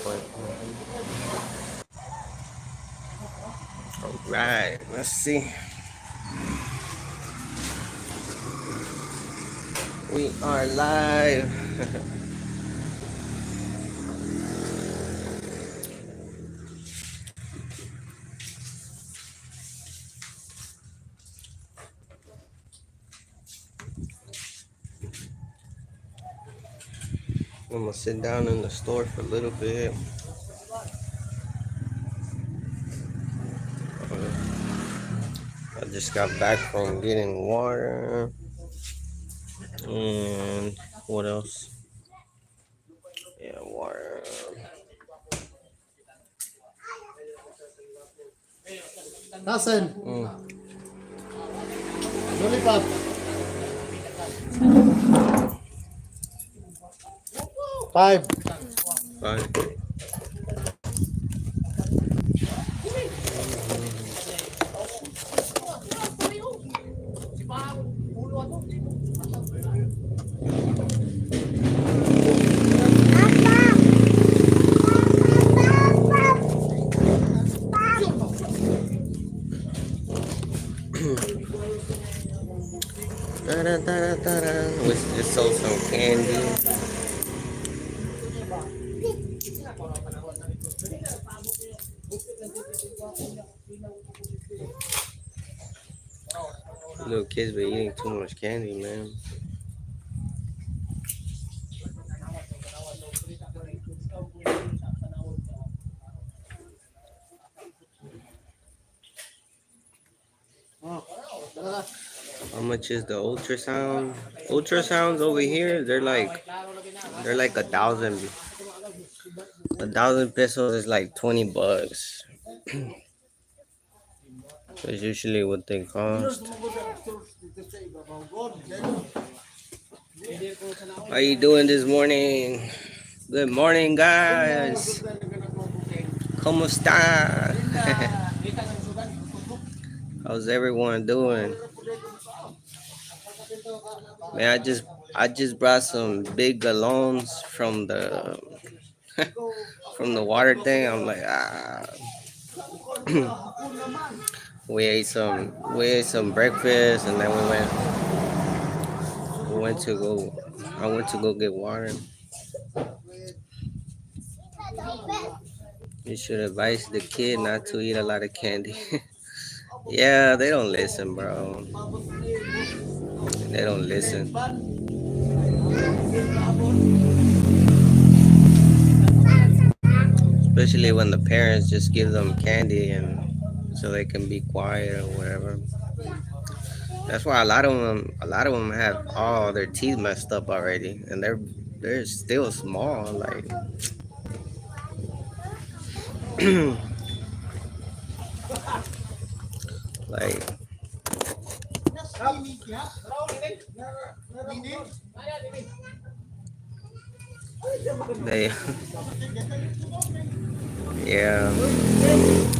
All right, let's see. We are live. I'm gonna sit down in the store for a little bit. I just got back from getting water. And what else? Yeah, water. Nasen, Mm. lollipop. 5. Fine. We just sold some candy. Little kids been eating too much candy, man. How much is the ultrasound? Ultrasounds over here, they're like a thousand pesos is like $20. That's usually what they cost. How you doing this morning? Good morning, guys. ¿Cómo está? How's everyone doing? Man, I just brought some big gallons from the from the water thing. I'm like, we ate some breakfast, and then I went to go get water. You should advise the kid not to eat a lot of candy. Yeah, they don't listen, bro. They don't listen. Especially when the parents just give them candy and so they can be quiet or whatever. That's why a lot of them have all their teeth messed up already, and they're still small. Like they, yeah.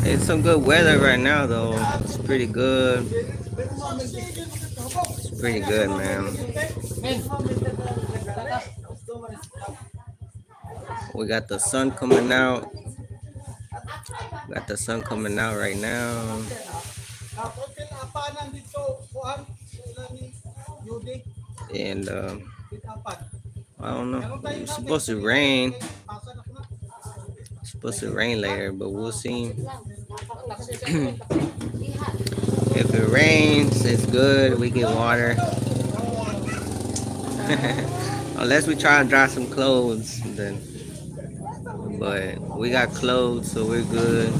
It's some good weather right now, though. It's pretty good. It's pretty good, man. We got the sun coming out. Got the sun coming out right now, and I don't know. It's supposed to rain. It's supposed to rain later, but we'll see. If it rains, it's good. We get water. Unless we try and dry some clothes, then. But we got clothes, so we're good.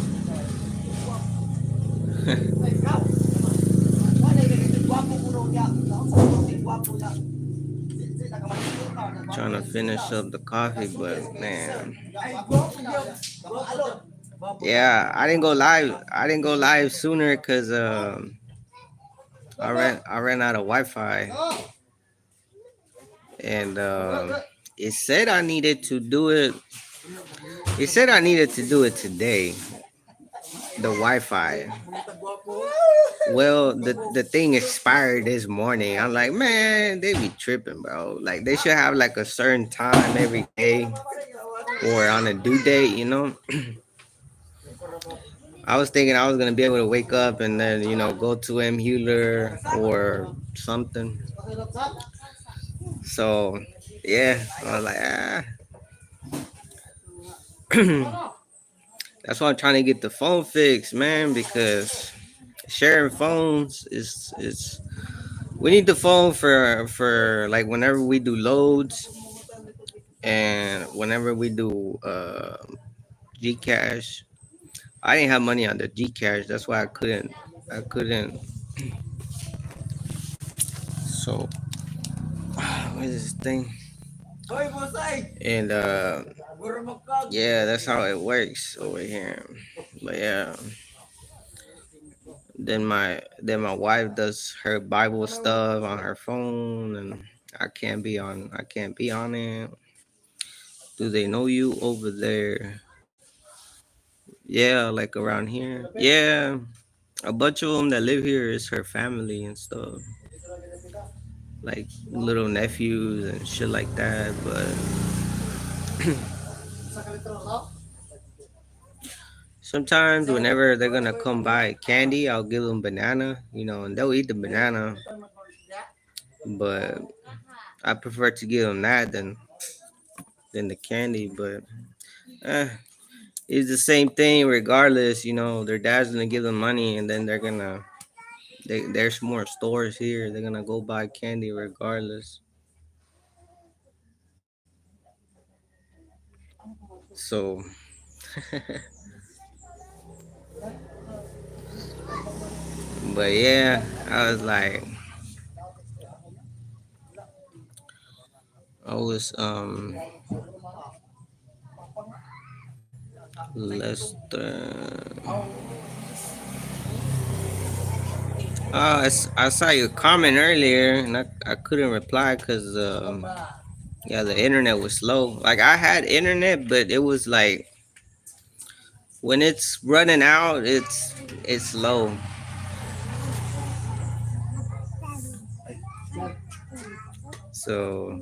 Trying to finish up the coffee, but man, yeah, I didn't go live. I didn't go live sooner because I ran out of Wi-Fi, and it said I needed to do it. It said I needed to do it today. The Wi-Fi. Well, the thing expired this morning. I'm like, man, they be tripping, bro. Like they should have like a certain time every day. or on a due date, you know. I was thinking I was gonna be able to wake up and then go to M. Hewler or something. So yeah, I was like, that's why I'm trying to get the phone fixed, man, because sharing phones is we need the phone for like whenever we do loads and whenever we do Gcash. I didn't have money on the Gcash, that's why I couldn't. So what is this thing? And yeah, that's how it works over here. But yeah, then my wife does her Bible stuff on her phone, and I can't be on it. Do they know you over there? Yeah, like around here. Yeah, a bunch of them that live here is her family and stuff, like little nephews and shit like that. But sometimes whenever they're gonna come buy candy, I'll give them banana, and they'll eat the banana. But I prefer to give them that than the candy. But eh, it's the same thing regardless. Their dad's gonna give them money, and then there's more stores here. They're gonna go buy candy regardless. So, but yeah, I was like, I was Lester. I saw your comment earlier, and I couldn't reply because yeah, the internet was slow. Like I had internet, but it was like when it's running out, it's low. So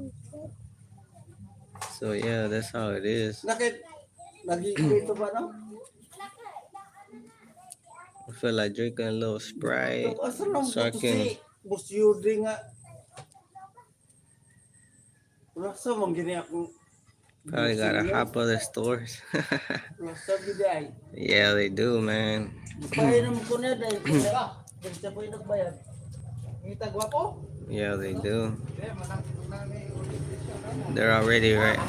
yeah, that's how it is. I feel like drinking a little Sprite so I can probably gotta hop other stores. Yeah, they do, man. Yeah, they do. They're already right.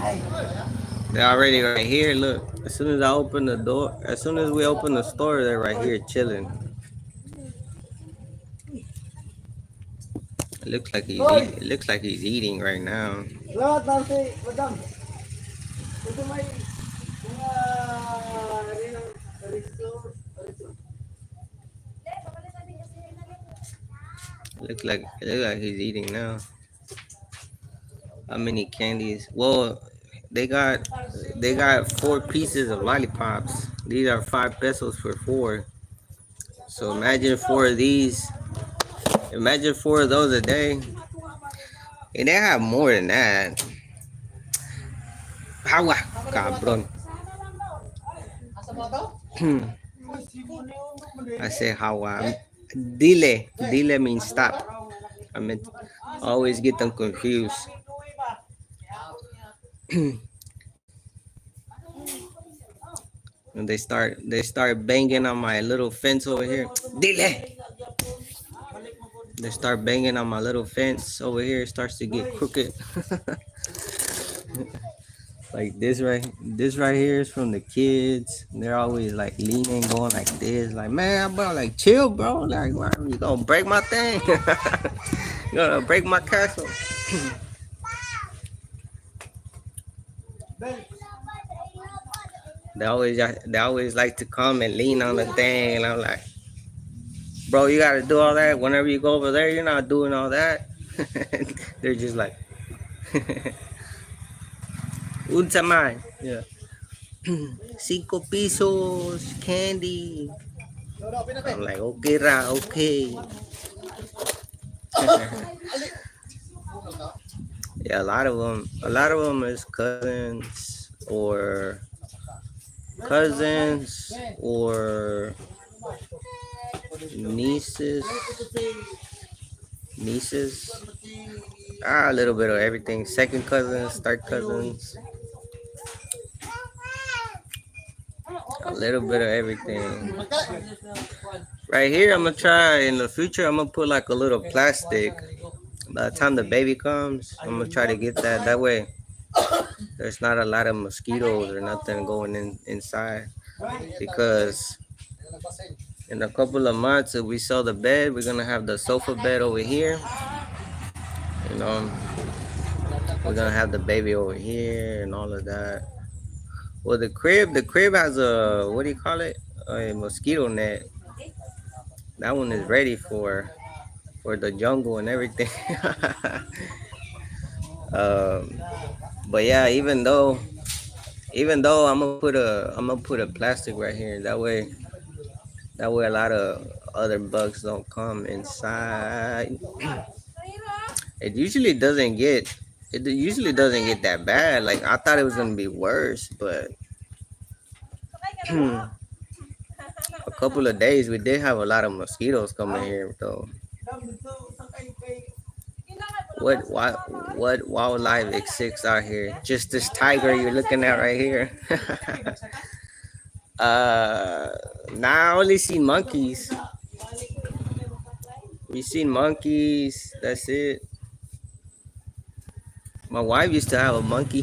They're already right here. Look, as soon as I open the door, as soon as we open the store, they're right here chilling. It looks like he's eating right now. It looks like he's eating now. How many candies? Well, they got they got 4 pieces of lollipops. These are 5 pesos for 4. So imagine 4 of these. Imagine 4 of those a day. And they have more than that. Hawa, cabron. I say hawa. Dile means stop. I meant always get them confused. And they start banging on my little fence over here. Dile. They start banging on my little fence over here. It starts to get crooked. Like this right here is from the kids. They're always like leaning, going like this. Like, man, bro, like chill, bro. Like, why you gonna break my thing? You gonna break my castle? They always like to come and lean on the thing, and I'm like, bro, you gotta do all that. Whenever you go over there, you're not doing all that. They're just like, untamay. Yeah. 5 pesos candy. I'm like, okay, ra, okay. Yeah, a lot of them is cousins or cousins or nieces, nieces, a little bit of everything. Second cousins, third cousins, a little bit of everything. Right here, I'm gonna try in the future. I'm gonna put like a little plastic. By the time the baby comes, I'm gonna try to get that. That way, there's not a lot of mosquitoes or nothing going in inside. Because in a couple of months, if we sell the bed, we're gonna have the sofa bed over here. You know, we're gonna have the baby over here and all of that. Well, the crib has a, what do you call it? A mosquito net. That one is ready for the jungle and everything. um, but yeah, even though I'm gonna put a plastic right here. That way a lot of other bugs don't come inside. It usually doesn't get it usually doesn't get that bad. Like I thought it was gonna be worse, but a couple of days we did have a lot of mosquitoes coming here though. What wildlife exists out here? Just this tiger you're looking at right here. uh Now I only seen monkeys. We seen monkeys, that's it. My wife used to have a monkey.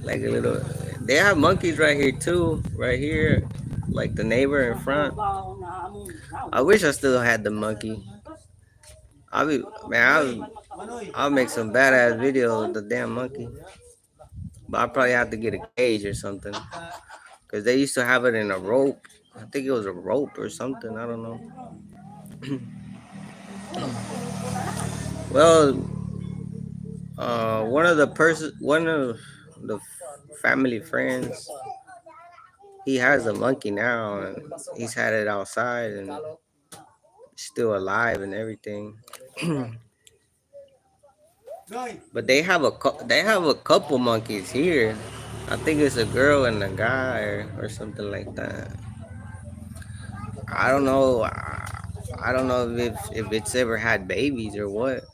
Like a little, they have monkeys right here too, right here, like the neighbor in front. I wish I still had the monkey. I'll be man, I'll make some badass videos of the damn monkey. But I probably have to get a cage or something. Cause they used to have it in a rope. I think it was a rope or something. I don't know. Well, one of the family friends, he has a monkey now, and he's had it outside and still alive and everything. But they have a couple monkeys here. I think it's a girl and a guy or something like that. I don't know. I don't know if it's ever had babies or what.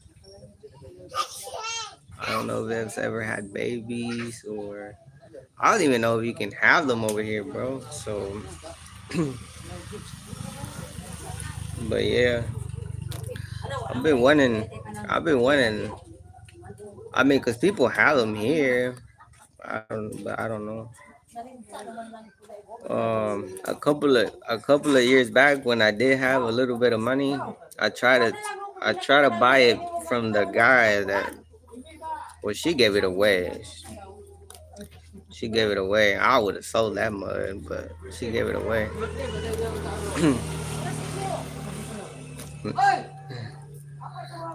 I don't know if it's ever had babies or I don't even know if you can have them over here, bro. So, but yeah, I've been wanting. I've been wanting. I mean, cause people have them here. But I don't know. A couple of years back, when I did have a little bit of money, I try to I try to buy it from the guy that. Well, she gave it away. She gave it away. I would have sold that mud, but she gave it away.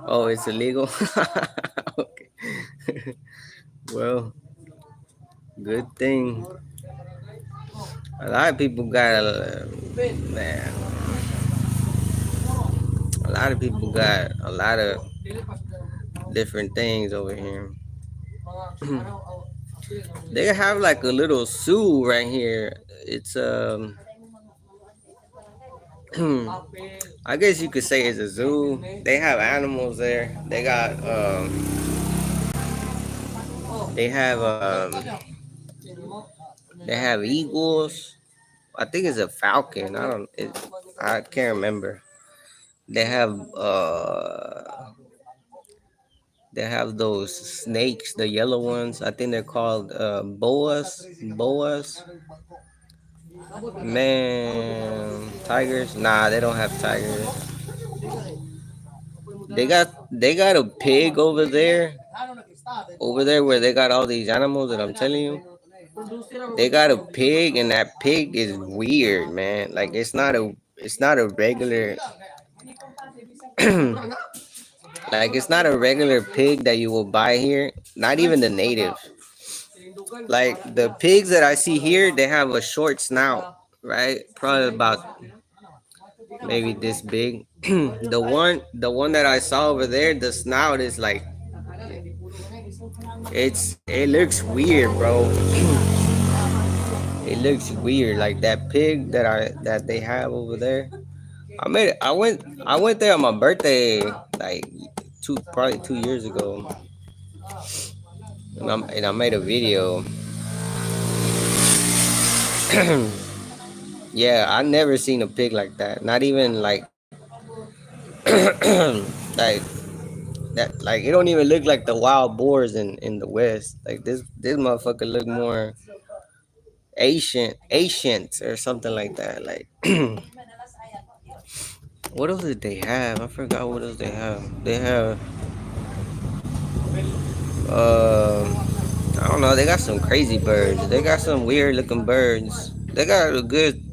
Oh, it's illegal. Okay. Well, good thing. A lot of people got man. A lot of people got a lot of different things over here. They have like a little zoo right here. It's I guess you could say it's a zoo. They have animals there. They have they have eagles. I think it's a falcon. I can't remember. They have they have those snakes, the yellow ones. I think they're called boas. Boas. Man, tigers? Nah, they don't have tigers. They got a pig over there where they got all these animals that I'm telling you. They got a pig, and that pig is weird, man. Like it's not a regular like it's not a regular pig that you will buy here. Not even the native. Like the pigs that I see here, they have a short snout, right? Probably about maybe this big. The one that I saw over there, the snout is like it looks weird, bro. It looks weird, like that pig that they have over there. I went there on my birthday, like probably 2 years ago, and I made a video. Yeah, I never seen a pig like that. Not even like like that. Like it don't even look like the wild boars in the west. Like this motherfucker look more ancient or something like that. Like what else did they have? I forgot what else they have. They have I don't know. They got some crazy birds. They got some weird looking birds. They got a good.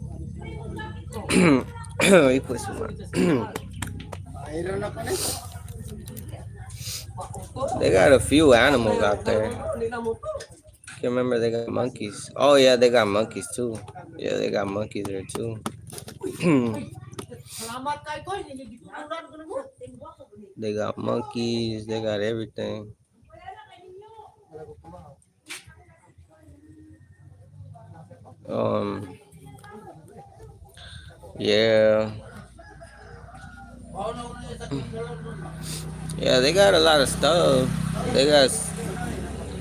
He put some. They got a few animals out there. Can't remember. They got monkeys. Oh yeah, they got monkeys too. Yeah, they got monkeys there too. They got monkeys. They got everything. Um. Yeah. Yeah. They got a lot of stuff. They got.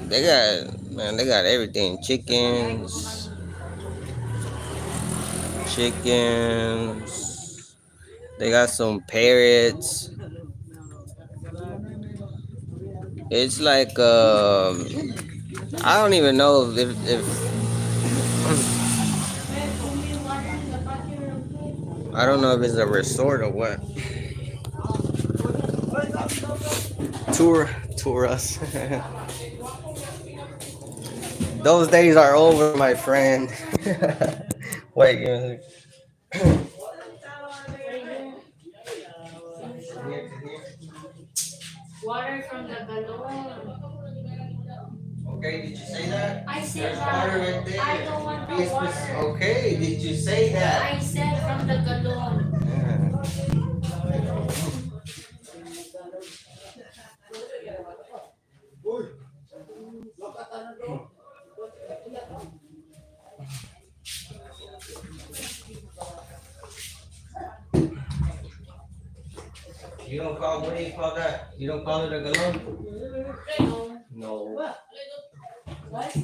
They got. Man. They got everything. Chickens. Chickens. They got some parrots. It's like I don't even know if I don't know if it's a resort or what. Tour us. Those days are over, my friend. Wait, Water from the galon. okay, did you say that? I said There's water that. right there. I don't want the water. Okay, did you say that? I said from the galon. You don't call, what do you call that? You don't call it a galon? No. No. What?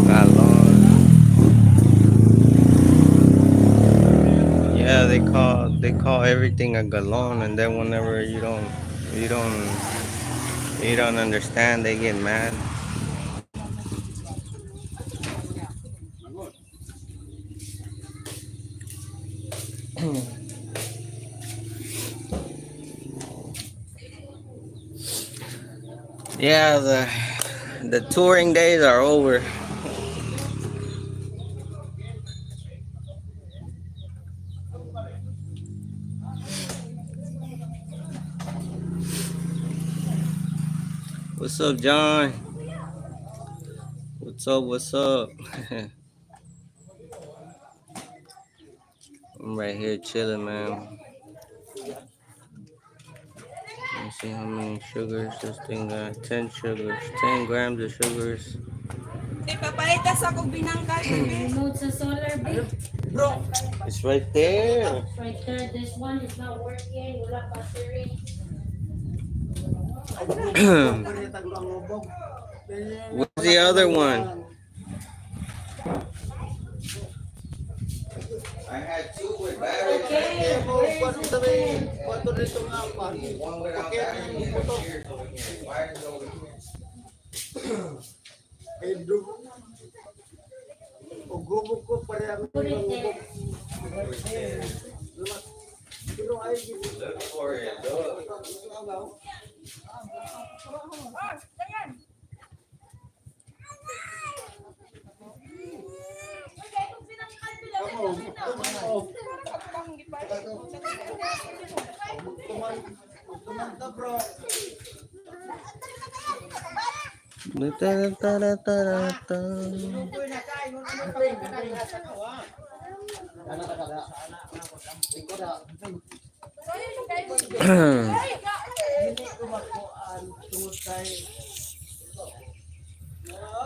Galon. Yeah, they call everything a galon, and then whenever you don't understand, they get mad. Yeah, the touring days are over. What's up, John? What's up? What's up? I'm right here chilling, man. Let me see how many sugars this thing got. 10 sugars. 10 grams of sugars. Remote sa solar bit. It's right there. Right there. This one is not working. Wala battery. Where's the other one? I had two with batteries right Okay, there. where is his pen? One without battery and the gears over here. Wires over here. Put it there. Right there. Look for it. Look.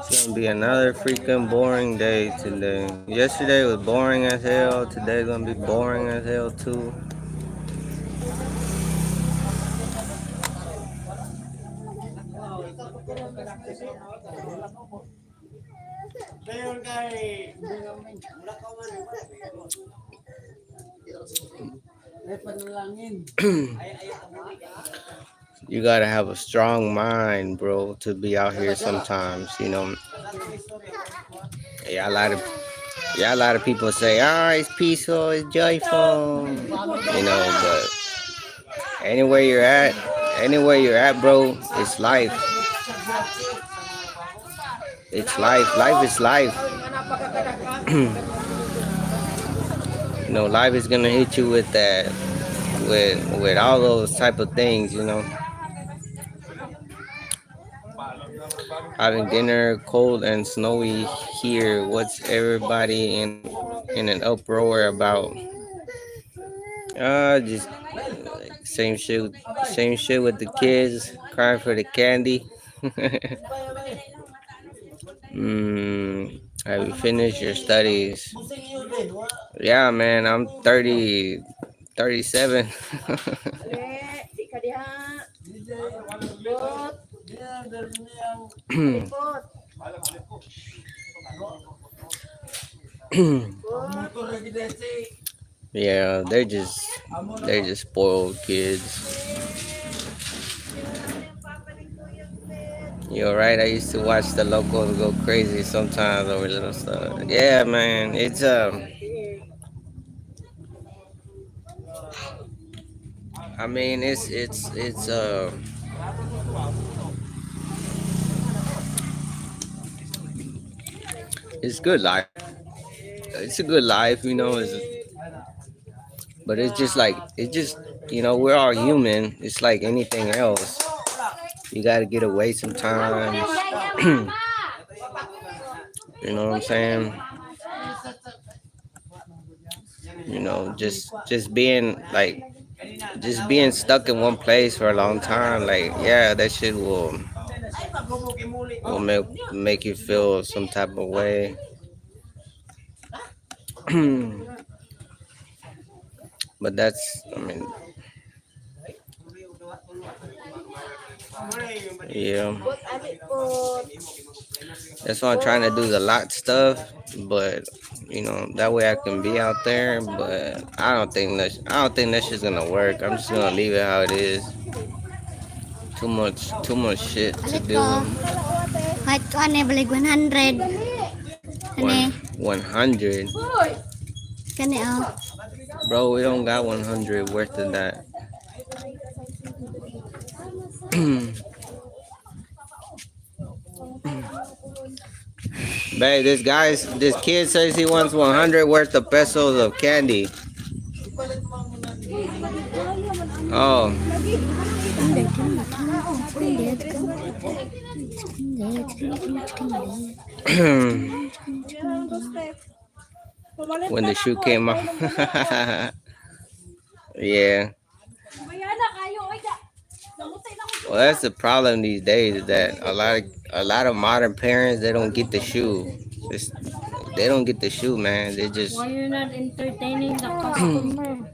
It's gonna be another freaking boring day today. Yesterday was boring as hell. Today's gonna be boring as hell too. You gotta have a strong mind, bro, to be out here sometimes. A lot of people say, it's peaceful, it's joyful. But anywhere you're at, anywhere you're at, bro, it's life. It's life. Life is life. Life is gonna hit you with that, with all those type of things. Having dinner, cold and snowy here. What's everybody in an uproar about? Just same shit with the kids crying for the candy. Have you finished your studies? Yeah, man, I'm 30, 37. Yeah, they're just spoiled kids. You're right. I used to watch the locals go crazy sometimes over little stuff. Yeah, man. I mean, it's good life. It's a good life, but we're all human. It's like anything else. You got to get away sometimes. You know what I'm saying? Just being stuck in one place for a long time, like, yeah, that shit will make you feel some type of way. But I mean, yeah, that's why I'm trying to do the lot stuff, but that way I can be out there. But I don't think that shit's gonna work. I'm just gonna leave it how it is. Too much shit to Alit do. ko. Kahit ko ane, balik 100. One Ane, 100, kani oh. bro. We don't got 100 worth of that. Babe, this kid says he wants 100 worth of pesos of candy. Oh, Hindi, hindi, hindi. when the shoe came off. Yeah. Well, that's the problem these days, is that a lot of modern parents, they don't get the shoe. It's, they don't get the shoe, man. They just Why you're not entertaining the customer?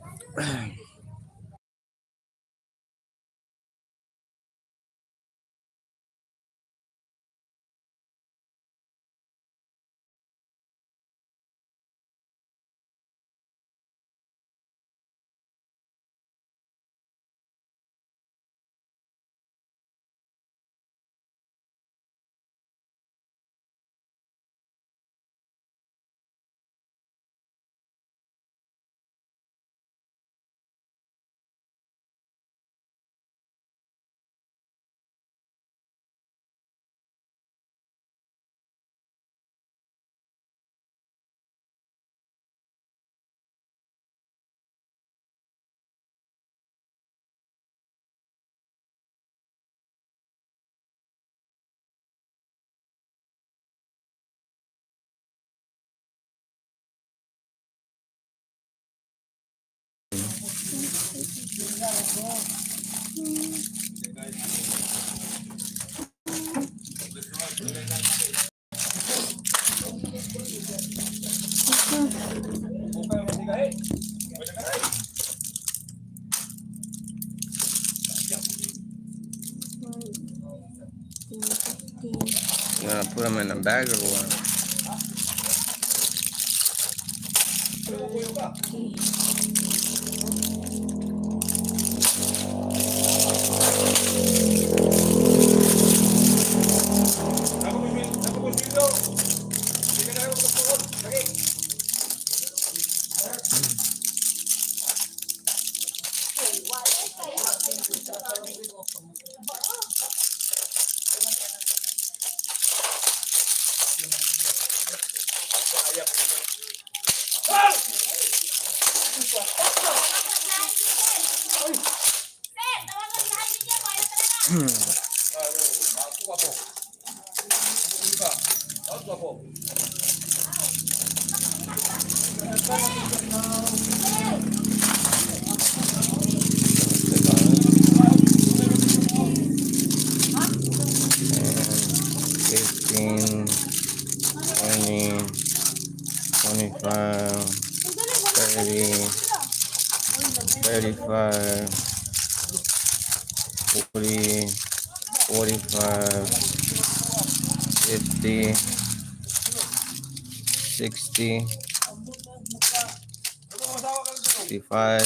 You wanna put them in a bag or what? Fifteen, 20, 25, 30, 35, 40, 45, 50, 60, 65.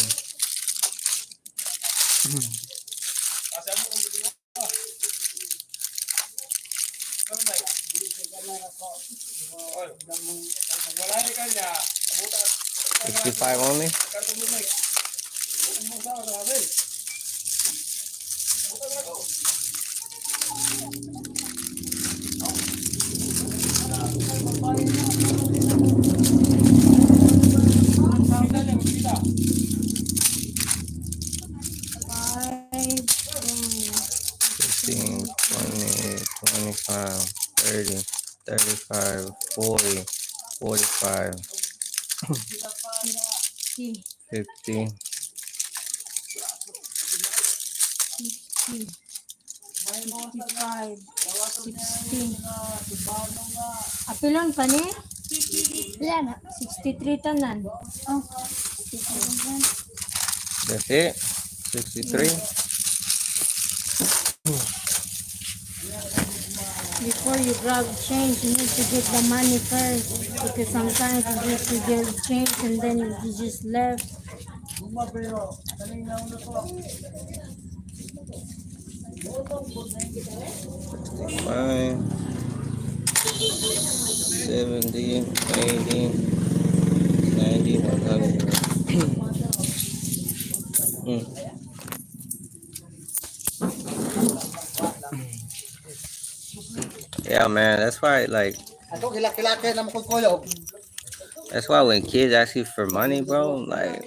Sixty-five only? 15, 20, 25, 30, 35, 40, 45, 50, 55, 60. Apilon pa ni? Wala na. 63 tanan. Oh. that's it? 63? Before you grab change, you need to get the money first. Because sometimes you just get change and then you just left. Fine. 70, 80, 90, 100. Yeah, man, that's why, like, Ako kilaki-laki na makukuyog. that's why when kids ask you for money, bro, like,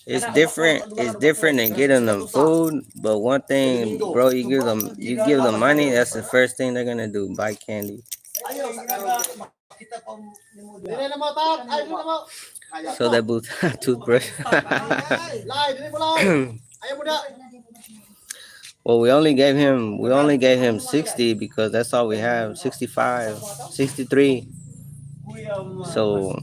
it's different. It's different than getting them food. But one thing, bro, you give them money. That's the first thing they're gonna do. Buy candy. Dili na mo ta, ay dili na mo. So that booth toothbrush. Lai, dili mo lai. Ayaw mo da. Well, we only gave him 60 because that's all we have. 65, 63. So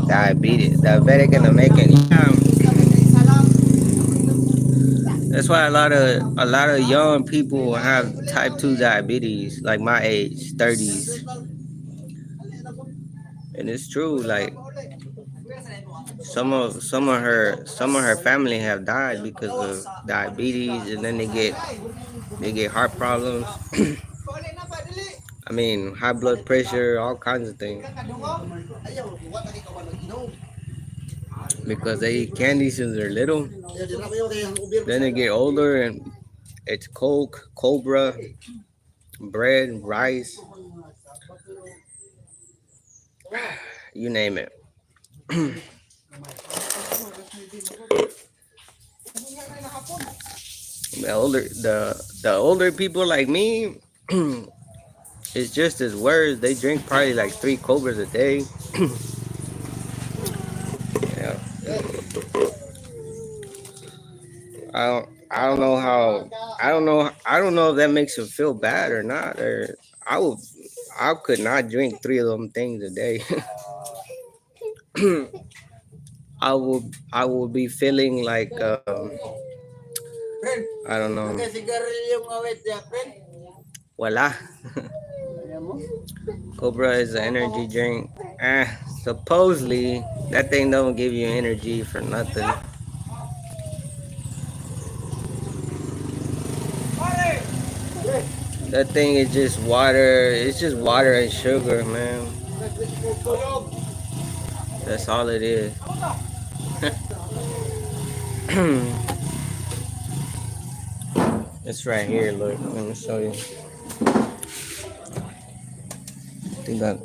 diabetes, diabetic in the making. Yeah. That's why a lot of young people have type 2 diabetes, like my age, 30s. And it's true, like some of her family have died because of diabetes, and then they get heart problems. I mean, high blood pressure, all kinds of things. Because they eat candy since they're little. Then they get older and it's Coke, Cobra, bread, rice, you name it. The older people like me, It's just as worse. They drink probably like 3 cobras a day. Yeah, I don't know how. I don't know if that makes them feel bad or not. Or I would. I could not drink 3 of them things a day. I will. I will be feeling like. I don't know. Voila. Cobra is an energy drink. Supposedly that thing don't give you energy for nothing. That thing is just water. It's just water and sugar, man. That's all it is. It's right here. Look, let me show you.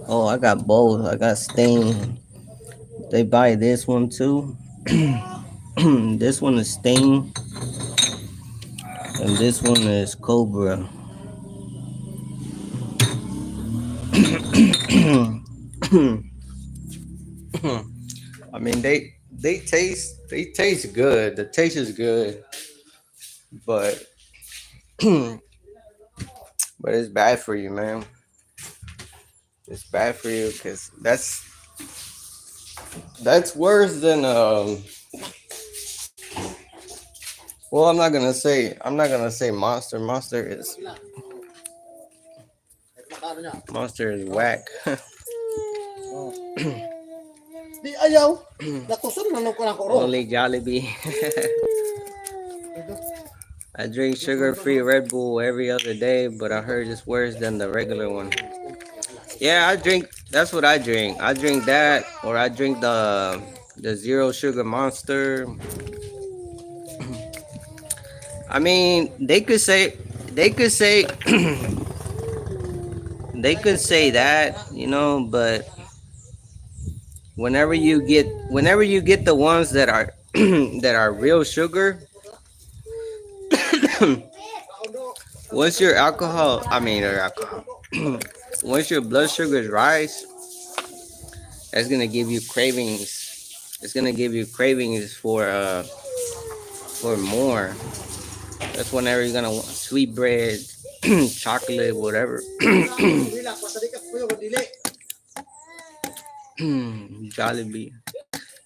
Oh, I got both. I got Sting. They buy this one too. This one is Sting, and this one is Cobra. I mean, they taste good. The taste is good, but but it's bad for you, man. It's bad for you because that's worse than Well, I'm not gonna say Monster. Monster is whack. Di ayaw. Natuson na ko na ko ro. Only Jollibee. I drink sugar-free Red Bull every other day, but I heard it's worse than the regular one. Yeah, I drink. That's what I drink. I drink that, or I drink the zero sugar Monster. I mean, they could say, they could say that, but whenever you get the ones that are that are real sugar, once your alcohol, I mean, or alcohol, once your blood sugars rise, that's gonna give you cravings. It's gonna give you cravings for more. That's whenever you're gonna want sweet bread, chocolate, whatever. Jollibee.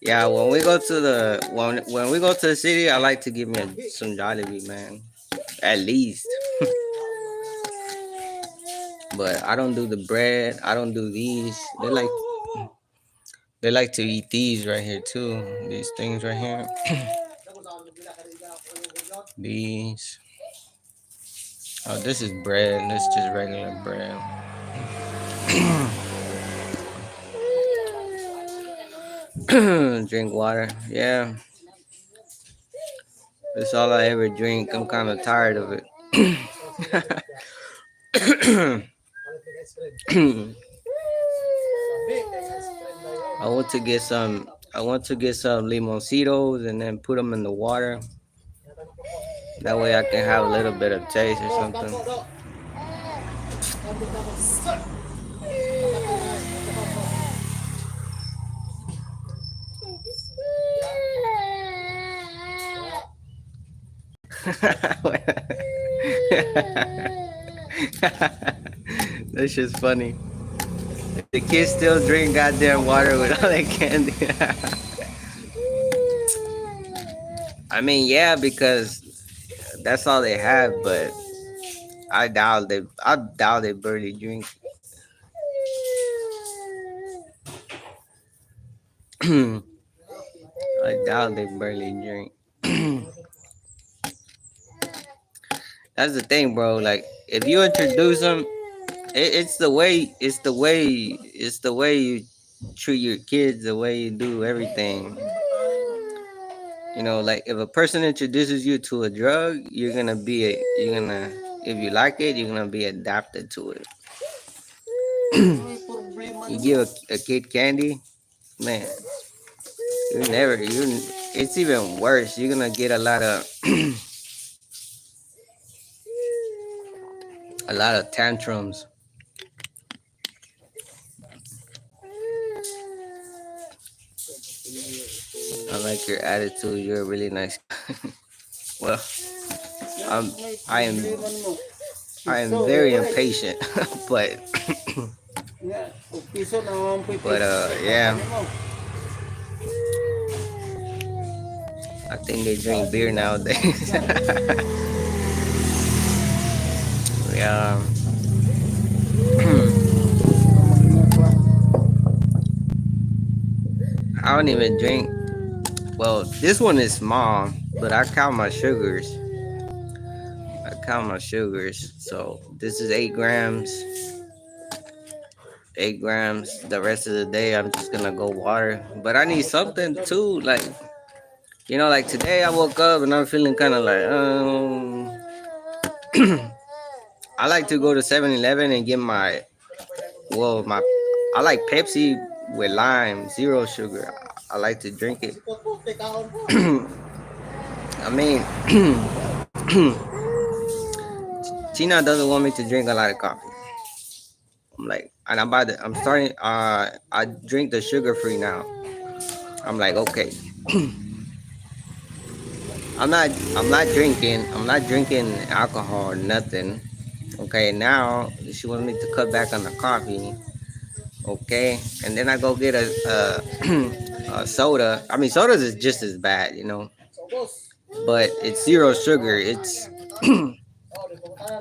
Yeah, when we go to the city, I like to give me some Jollibee, man. At least. But I don't do the bread. I don't do these. They like to eat these right here too. These things right here. These. Oh, this is bread. This is just regular bread. Drink water. Yeah, that's all I ever drink. I'm kind of tired of it. I want to get some. I want to get some limoncitos and then put them in the water. That way I can have a little bit of taste or something. That's just funny. The kids still drink goddamn water with all that candy. I mean, yeah, because that's all they have. But I doubt they barely drink. I doubt they barely drink. That's the thing, bro. Like, if you introduce them, it's the way you treat your kids, the way you do everything. Like, if a person introduces you to a drug, if you like it, you're gonna be adapted to it. You give a kid candy, man, you never you. It's even worse. You're gonna get a lot of tantrums. like your attitude. You're a really nice guy. Well, Yan, I'm may I am problema mo. I Piso, am very libre. impatient, but Yan, o piso na ang but piso sa yeah, company mo. I think they drink Sabi beer lang, nowadays. yan. Yeah. I don't even drink. Well, this one is small, but I count my sugars. I count my sugars. So this is 8 grams. 8 grams. The rest of the day, I'm just gonna go water. But I need something too. Like, like today I woke up and I'm feeling kind of like, I like to go to 7-Eleven and get my, I like Pepsi with lime, zero sugar. I like to drink it. I mean, Tina doesn't want me to drink a lot of coffee. I'm like, and I'm starting. I drink the sugar free now. I'm like, okay, I'm not drinking. I'm not drinking alcohol or nothing. Okay, now she wants me to cut back on the coffee. Okay, and then I go get a soda. I mean, sodas is just as bad, but it's zero sugar. It's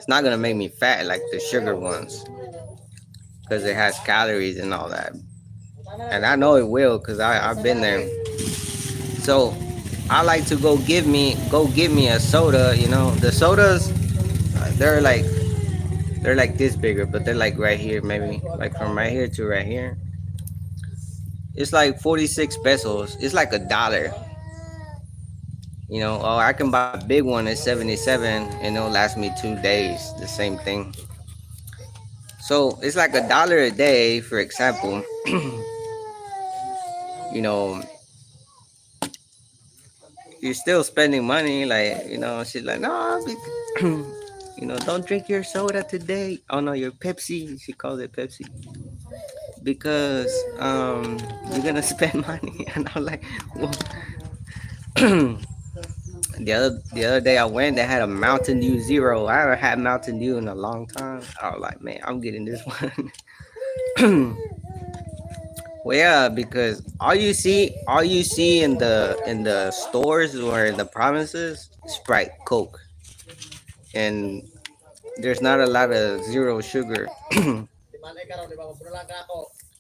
not gonna make me fat like the sugar ones because it has calories and all that. And I know it will because I've been there. So I like to go give me a soda. The sodas they're like they're like this bigger, but they're like right here, maybe like from right here to right here. It's like 46 pesos. It's like $1. Or I can buy a big one at 77 and it'll last me 2 days. The same thing. So it's like $1 a day, for example. you know, you're still spending money. Like, she's like, no, don't drink your soda today. Oh no, your Pepsi. She calls it Pepsi because you're gonna spend money. And I'm like, well, the other day I went, they had a Mountain Dew Zero. I haven't had Mountain Dew in a long time. I was like, man, I'm getting this one. Well, yeah, because all you see in the stores or in the provinces, Sprite, Coke, and there's not a lot of zero sugar.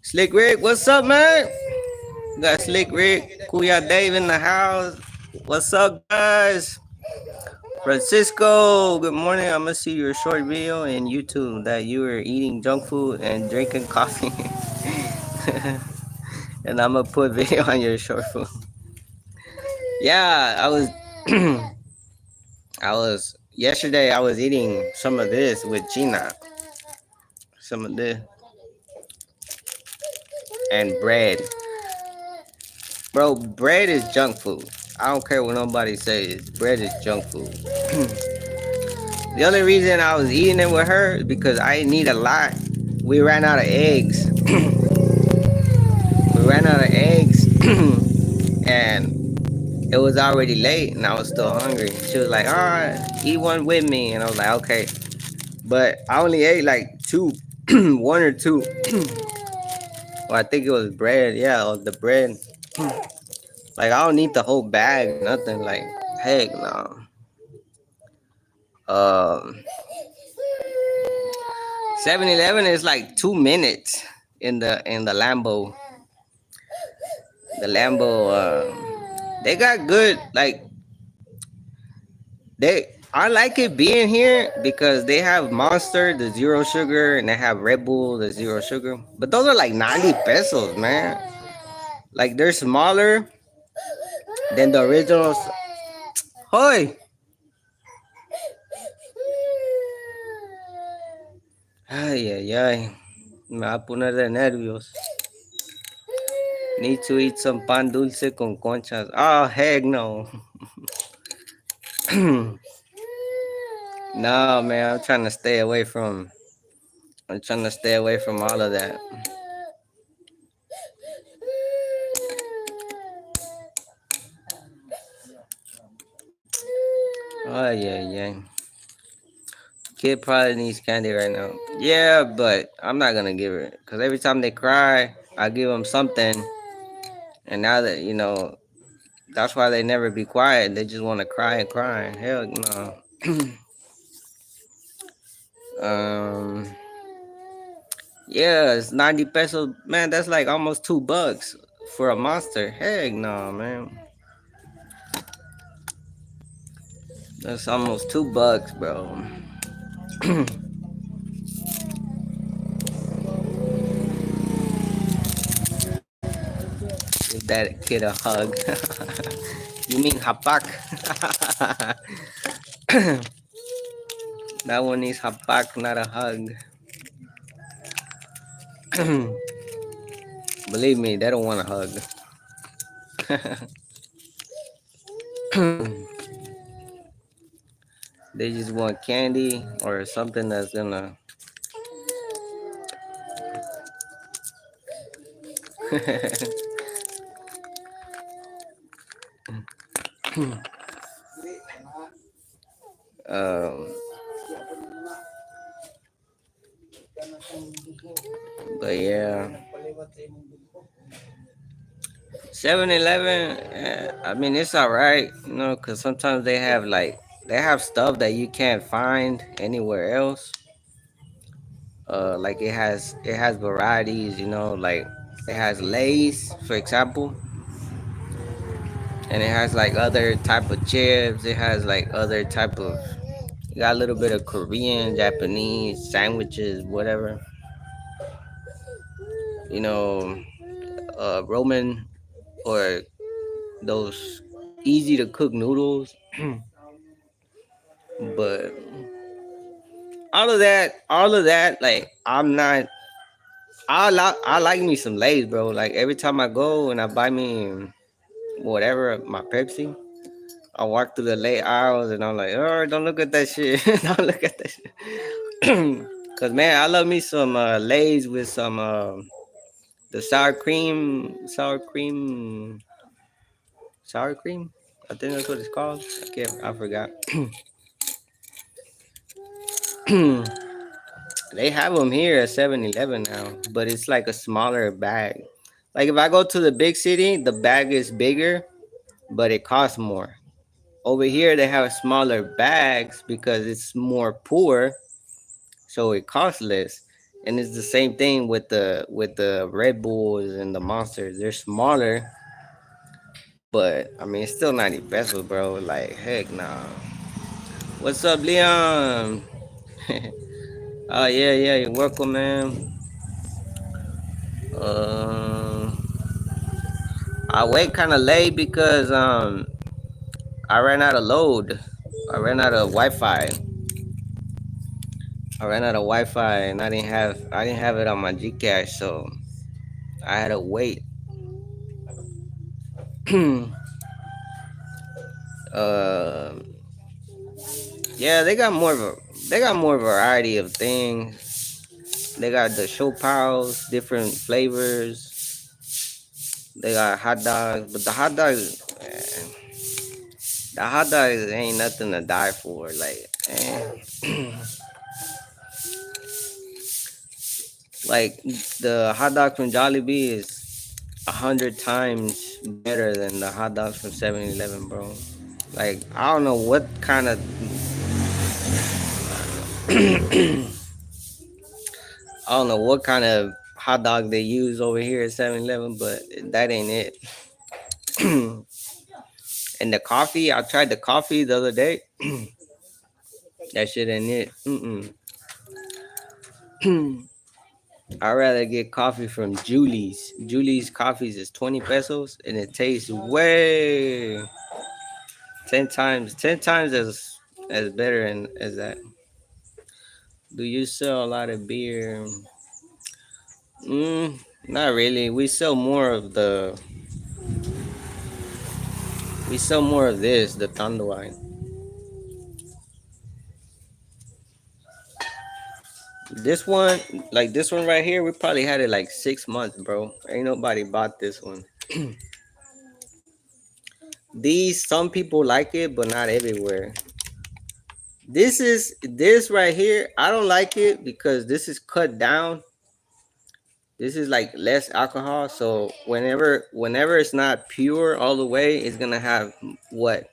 Slick Rick, what's up, man? Got Slick Rick, Kuya Dave in the house. What's up, guys? Francisco, good morning. I'm gonna see your short video in YouTube that you were eating junk food and drinking coffee. And I'm gonna put video on your short food. Yeah, yesterday I was eating some of this with Gina. Some of this and bread. Bro, bread is junk food. I don't care what nobody says. Bread is junk food. The only reason I was eating it with her is because I didn't eat a lot. We ran out of eggs. We ran out of eggs. And it was already late and I was still hungry. She was like, all right, eat one with me. And I was like, okay. But I only ate like two, one or two. Well, I think it was bread. Yeah, it was the bread. Like, I don't eat the whole bag or nothing. Like, heck no. 7-Eleven is like 2 minutes in the Lambo. The Lambo, they got good, like, I like it being here because they have Monster, the zero sugar, and they have Red Bull, the zero sugar. But those are like 90 pesos, man. Like, they're smaller than the originals. Hoy! Ay, ay, ay. Me va a poner de nervios. Need to eat some pan dulce con conchas. Oh, heck no. No, man, I'm trying to stay away from. I'm trying to stay away from all of that. Oh yeah, yeah. Kid probably needs candy right now. Yeah, but I'm not gonna give it because every time they cry, I give them something, and now that that's why they never be quiet. They just want to cry and cry. Hell no. um, yeah, it's 90 pesos, man. That's like almost $2 for a monster. Heck no, man. That's almost $2, bro. Give that kid a hug. You mean hapak? That one needs hapak, not a hug. Believe me, they don't want a hug. They just want candy or something that's gonna. um, but yeah, 7-Eleven. I mean, it's all right, because sometimes they have stuff that you can't find anywhere else. Like it has varieties, like it has Lay's, for example, and it has like other type of chips. It has like other type of. You got a little bit of Korean, Japanese sandwiches, whatever. You know, Roman or those easy to cook noodles. But all of that, like I'm not. I like me some Lay's, bro. Like every time I go and I buy me whatever my Pepsi, I walk through the late aisles and I'm like, oh, don't look at that shit. Don't look at that shit. Cause man, I love me some Lay's with some the sour cream. I think that's what it's called. I forgot. They have them here at 7-Eleven now, but it's like a smaller bag. Like if I go to the big city, the bag is bigger, but it costs more. Over here, they have smaller bags because it's more poor, so it costs less. And it's the same thing with the Red Bulls and the Monsters. They're smaller, but I mean it's still 90 pesos, bro. Like heck nah. What's up, Leon? Oh yeah, yeah, you're welcome, man. Um, I wait kind of late because I ran out of load. I ran out of Wi-Fi. I ran out of Wi-Fi and I didn't have it on my Gcash, so I had to wait. uh, yeah, they got more variety of things. They got the show piles, different flavors. They got hot dogs, but the hot dogs ain't nothing to die for. Like, like the hot dog from Jollibee is 100 times better than the hot dogs from 7-Eleven, bro. Like, I don't know what kind of I don't know what kind of hot dog they use over here at 7-Eleven, but that ain't it. And the coffee, I tried the coffee the other day. That shit ain't it. I'd rather get coffee from Julie's. Julie's coffees is 20 pesos and it tastes way 10 times as better and as that. Do you sell a lot of beer? Not really. We sell more of this, the Tanduay. This one, like this one right here, we probably had it like 6 months, bro. Ain't nobody bought this one. These some people like it, but not everywhere. This right here. I don't like it because this is cut down. This is like less alcohol. So whenever it's not pure all the way, it's gonna have what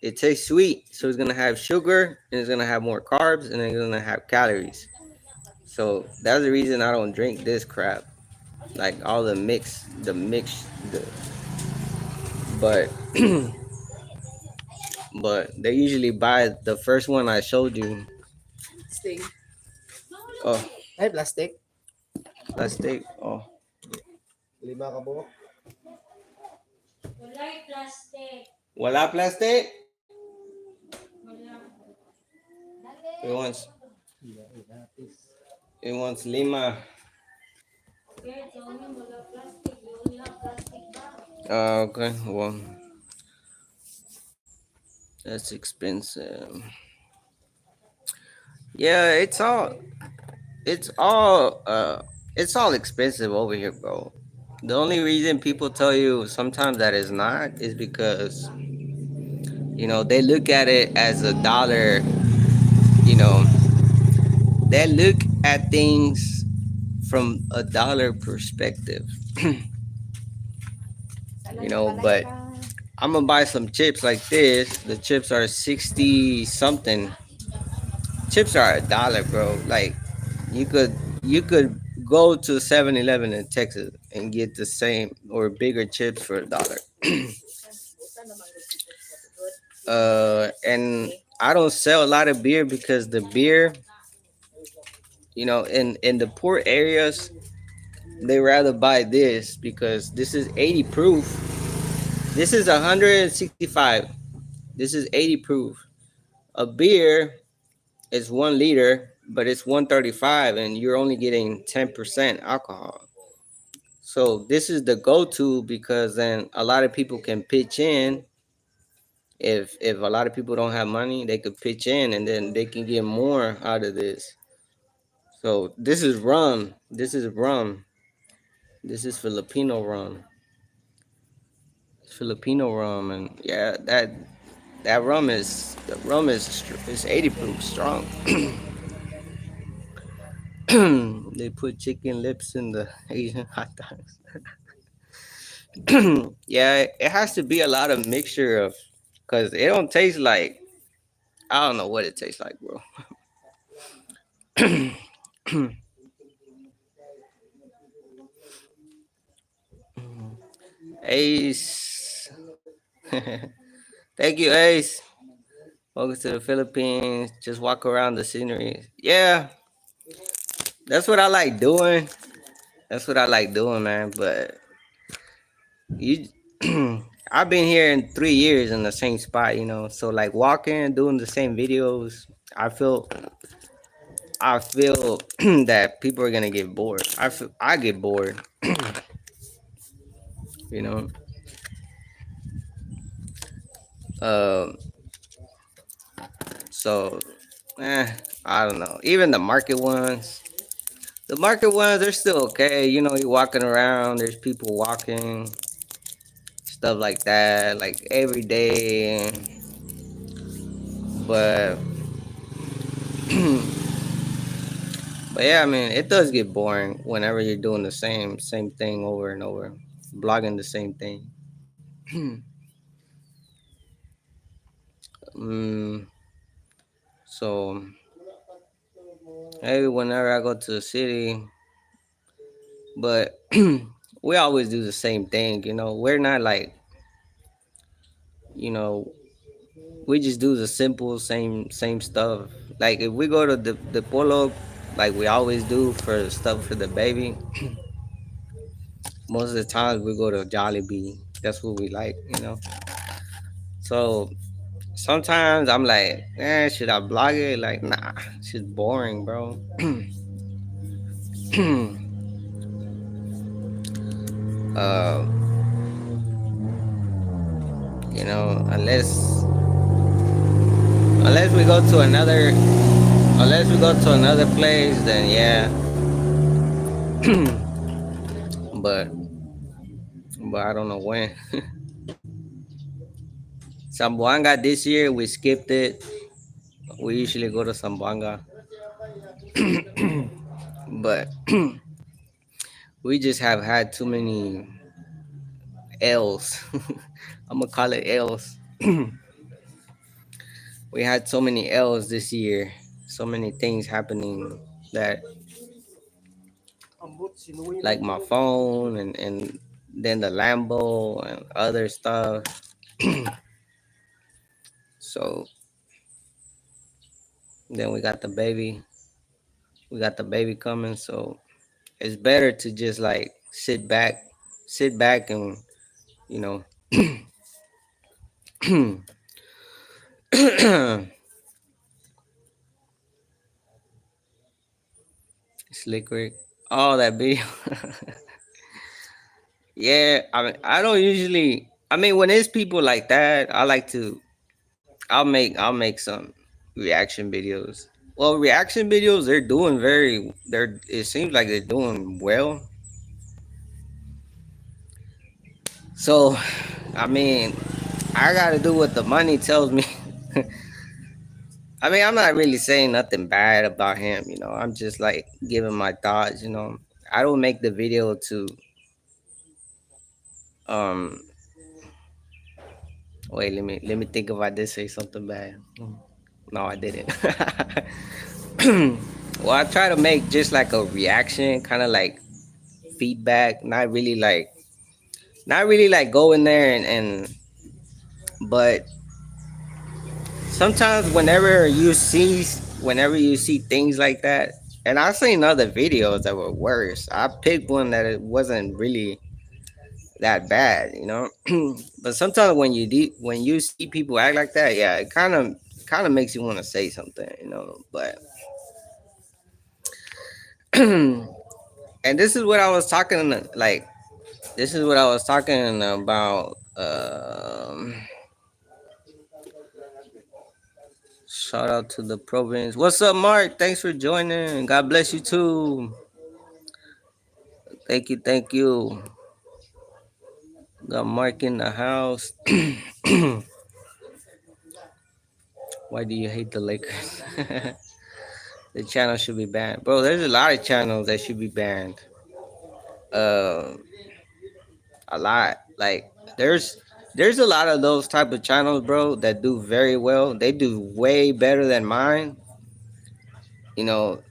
it tastes sweet. So it's gonna have sugar and it's gonna have more carbs and it's gonna have calories. So that's the reason I don't drink this crap. Like all the but but they usually buy the first one I showed you. Sting. Oh, Ay, plastic. plastic. Oh, 5 ka buok. Walay plastic. wala plastic. It wants it wants lima. Okay, tell me wala plastic. You only have plastic bag. Okay, well that's expensive. Yeah, it's all it's all expensive over here, bro. The only reason people tell you sometimes that it's not is because they look at it as a dollar. You know, they look at things from a dollar perspective. But I'm gonna buy some chips like this. The chips are 60 something. Chips are a dollar, bro. Like you could go to 7-Eleven in Texas and get the same or bigger chips for a dollar. And I don't sell a lot of beer because the beer, in the poor areas, they rather buy this because this is 80 proof. This is 165. This is 80 proof. A beer is 1 liter, but it's 135, and you're only getting 10% alcohol. So this is the go-to because then a lot of people can pitch in. If a lot of people don't have money, they could pitch in, and then they can get more out of this. So this is rum. This is rum. This is Filipino rum. Filipino rum, and yeah, that rum is 80 proof strong. They put chicken lips in the Asian hot dogs. Yeah, it has to be a lot of mixture of, cause it don't taste like, I don't know what it tastes like, bro. Ace, thank you, Ace. Welcome to the Philippines. Just walk around the scenery. Yeah, that's what I like doing. That's what I like doing, man. But you, I've been here in 3 years in the same spot, So like walking, doing the same videos, I feel, I feel that people are gonna get bored. I get bored, you know. Um, so, I don't know. Even the market ones, they're still okay. You're walking around. There's people walking, stuff like that, like every day. But but yeah, I mean, it does get boring whenever you're doing the same thing over and over, blogging the same thing. mm, so maybe whenever I go to the city, but we always do the same thing. We're not like, you know, we just do the simple same stuff. Like if we go to the polo, like we always do for stuff for the baby. Most of the times we go to Jollibee. That's what we like. So sometimes I'm like, should I blog it? Like, nah, it's just boring, bro. uh, unless we go to another place, then yeah. but but I don't know when. Zamboanga this year we skipped it. We usually go to Sambanga, but we just have had too many L's. I'm gonna call it L's. We had so many L's this year, so many things happening that, Ambot, sinuwi na like ito. my phone and then the Lambo and other stuff. So then we got the baby coming. So it's better to just like sit back and you know, Slick Rick, all that video. Yeah, I mean, I don't usually. I mean, when it's people like that, I like to. I'll make some reaction videos. Well, reaction videos they're doing very. They're. It seems like they're doing well. So, I mean, I gotta do what the money tells me. I mean, I'm not really saying nothing bad about him. You know, I'm just like giving my thoughts. You know, I don't make the video to. Um. Wait. Let me think if I did say something bad. No, I didn't. Well, I try to make just like a reaction, kind of like feedback, not really like go in there but sometimes whenever you see things like that, and I've seen other videos that were worse. I picked one that it wasn't really that bad, you know. But sometimes when you see people act like that, yeah, it kind of makes you want to say something, you know. But and this is what I was talking like this is what I was talking about. Shout out to the province. What's up, Mark? Thanks for joining. God bless you too. Thank you, thank you. Got Mark in the house. Why do you hate the Lakers? The channel should be banned, bro. There's a lot of channels that should be banned. Uh, a lot. Like there's a lot of those type of channels, bro, that do very well. They do way better than mine. You know,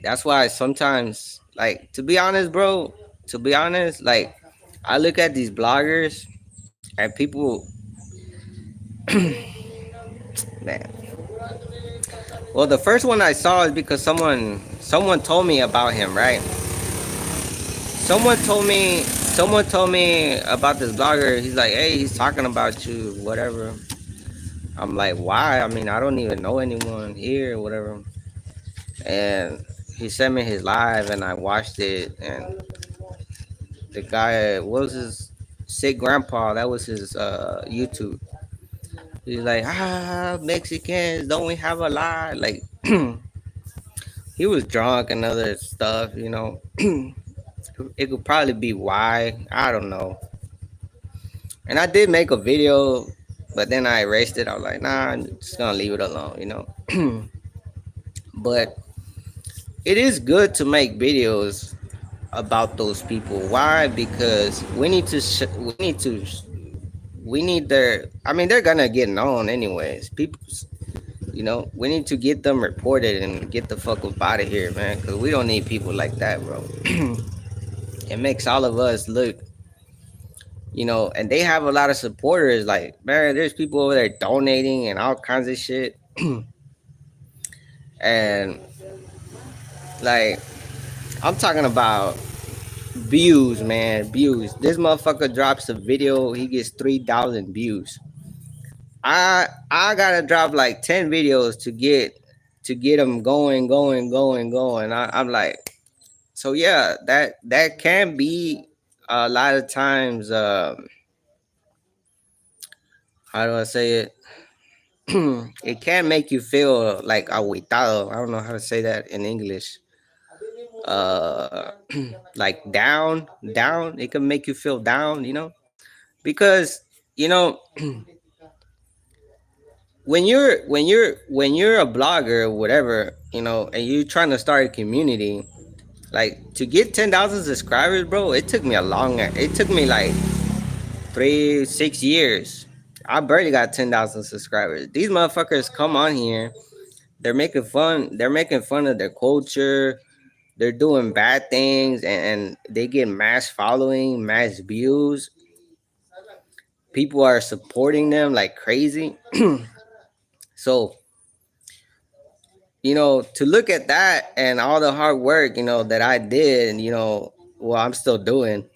that's why sometimes, like, to be honest, bro, to be honest, like, I look at these bloggers and people, man. Well, the first one I saw is because someone told me about him, right? Someone told me about this blogger. He's like, hey, he's talking about you, whatever. I'm like, why? I mean, I don't even know anyone here, whatever. And he sent me his live, and I watched it. And the guy, what was his sick grandpa? That was his YouTube. He's like, Mexicans, don't we have a lot? Like, he was drunk and other stuff, you know. It could probably be why. I don't know. And I did make a video, but then I erased it. I was like, nah, I'm just gonna leave it alone, you know. But it is good to make videos about those people. Why? Because we need their. I mean, they're gonna get known anyways. People, you know, we need to get them reported and get the fuck up out of here, man. Because we don't need people like that, bro. It makes all of us look, you know, and they have a lot of supporters. Like, man, there's people over there donating and all kinds of shit. And like, I'm talking about views, man, views. This motherfucker drops a video, he gets 3,000 views. I gotta drop like 10 videos to get them going. I'm like, so yeah, that can be a lot of times. How do I say it? It can make you feel like aguitado. I don't know how to say that in English. Uh, like down. It can make you feel down, you know, because you know when you're a blogger or whatever, and you're trying to start a community, like to get 10,000 subscribers, bro. It took me like 3 6 years. I barely got 10,000 subscribers. These motherfuckers come on here. They're making fun of their culture. They're doing bad things, and they get mass following, mass views. People are supporting them like crazy. So, to look at that and all the hard work, that I did, and well, I'm still doing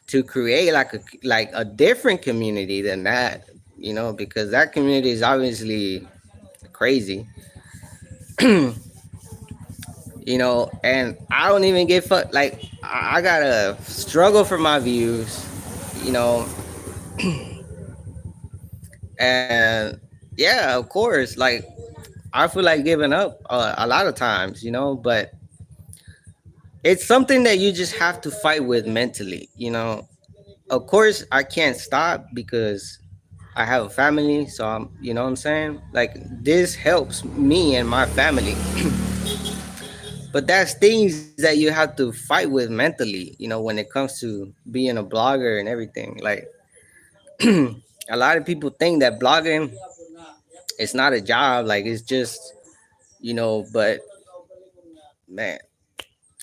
to create like a different community than that, because that community is obviously crazy. And I don't even get like I gotta struggle for my views, you know, and yeah, of course, like I feel like giving up a lot of times, but it's something that you just have to fight with mentally. Of course, I can't stop because I have a family, so what I'm saying? Like this helps me and my family. But that's things that you have to fight with mentally, when it comes to being a blogger and everything. Like a lot of people think that blogging it's not a job, like it's just, but man,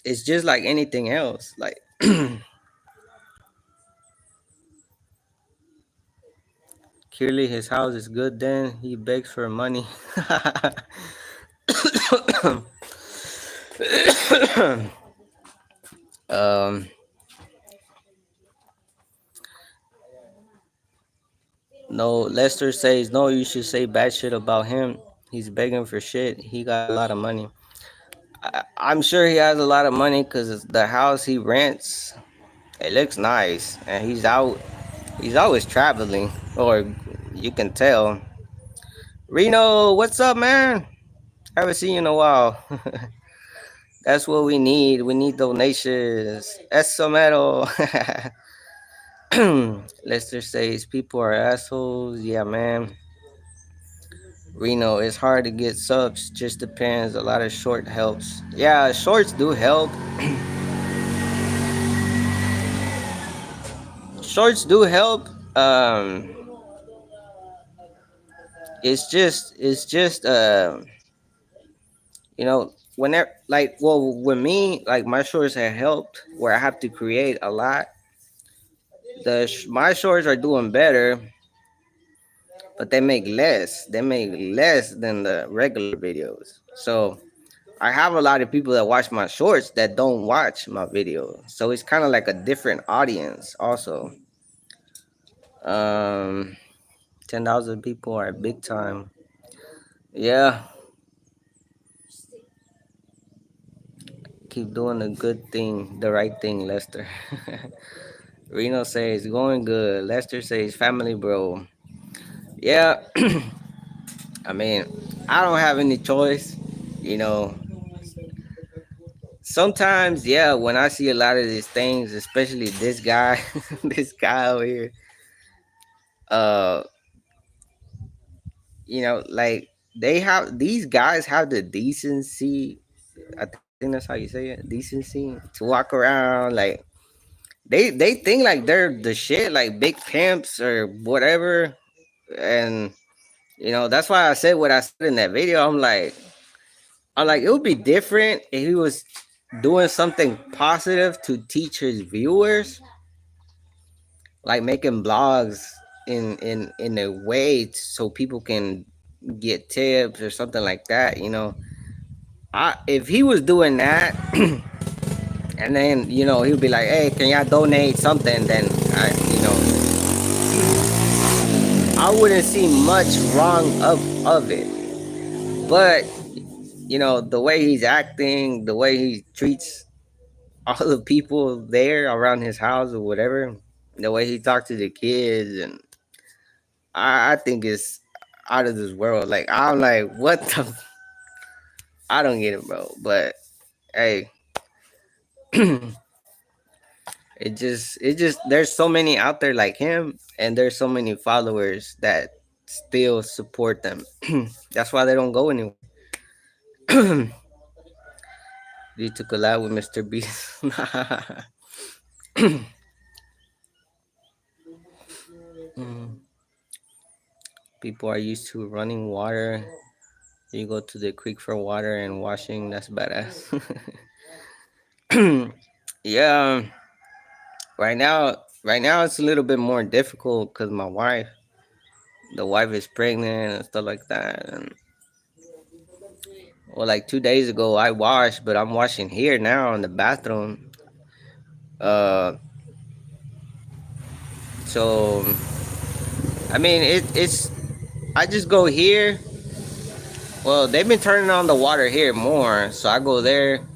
it's just like anything else. Like clearly his house is good, then he begs for money. um no, Lester says no, you should say bad shit about him. He's begging for shit. He got a lot of money. I'm sure he has a lot of money because the house he rents, it looks nice, and he's always traveling, or you can tell. Reno, what's up, man? Haven't seen you in a while. That's what we need. We need donations. Eso mero. Lester says people are assholes. Yeah, man. Reno, it's hard to get subs. Just depends. A lot of short helps. Yeah, shorts do help. Shorts do help. It's just whenever, like, well, with me, like my shorts have helped where I have to create a lot. My shorts are doing better, but they make less than the regular videos. So I have a lot of people that watch my shorts that don't watch my video, so it's kind of like a different audience also. um 10,000 people are big time. Yeah, keep doing the good thing, the right thing, Lester. Reno says going good. Lester says family, bro. Yeah, I mean, I don't have any choice. You know, sometimes, yeah, when I see a lot of these things, especially this guy, this guy over here, uh, like these guys have the decency. I think that's how you say it, decency to walk around like they think like they're the shit, like big pimps or whatever. And that's why I said what I said in that video. I'm like, it would be different if he was doing something positive to teach his viewers, like making blogs in a way so people can get tips or something like that. If he was doing that, and then he would be like, "Hey, can y'all donate something?" Then I wouldn't see much wrong of it. But the way he's acting, the way he treats all the people there around his house or whatever, the way he talks to the kids, and I think it's out of this world. Like I'm like, what the? I don't get it, bro. But hey, it just there's so many out there like him, and there's so many followers that still support them. That's why they don't go anywhere. You took a lot with Mr. Beast. Mm. People are used to running water. You go to the creek for water and washing. That's badass. Yeah, right now it's a little bit more difficult because the wife is pregnant and stuff like that. And well, like 2 days ago, I washed, but I'm washing here now in the bathroom. Uh, so I mean, it's I just go here. Well, they've been turning on the water here more, so I go there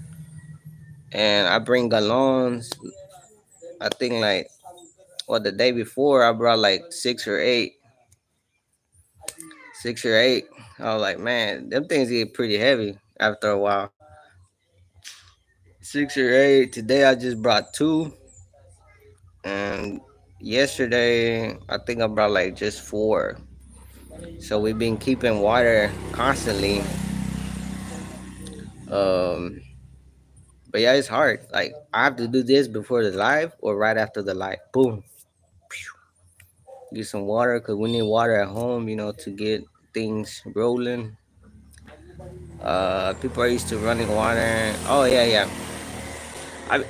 and I bring gallons. I think like the day before I brought like 6 or 8. I was like, man, them things get pretty heavy after a while. 6 or 8. Today I just brought two, and yesterday I think I brought like just 4. So we've been keeping water constantly. Um, but yeah, it's hard. Like I have to do this before the live or right after the live. Boom, get some water because we need water at home, to get things rolling. People are used to running water. Oh yeah, yeah.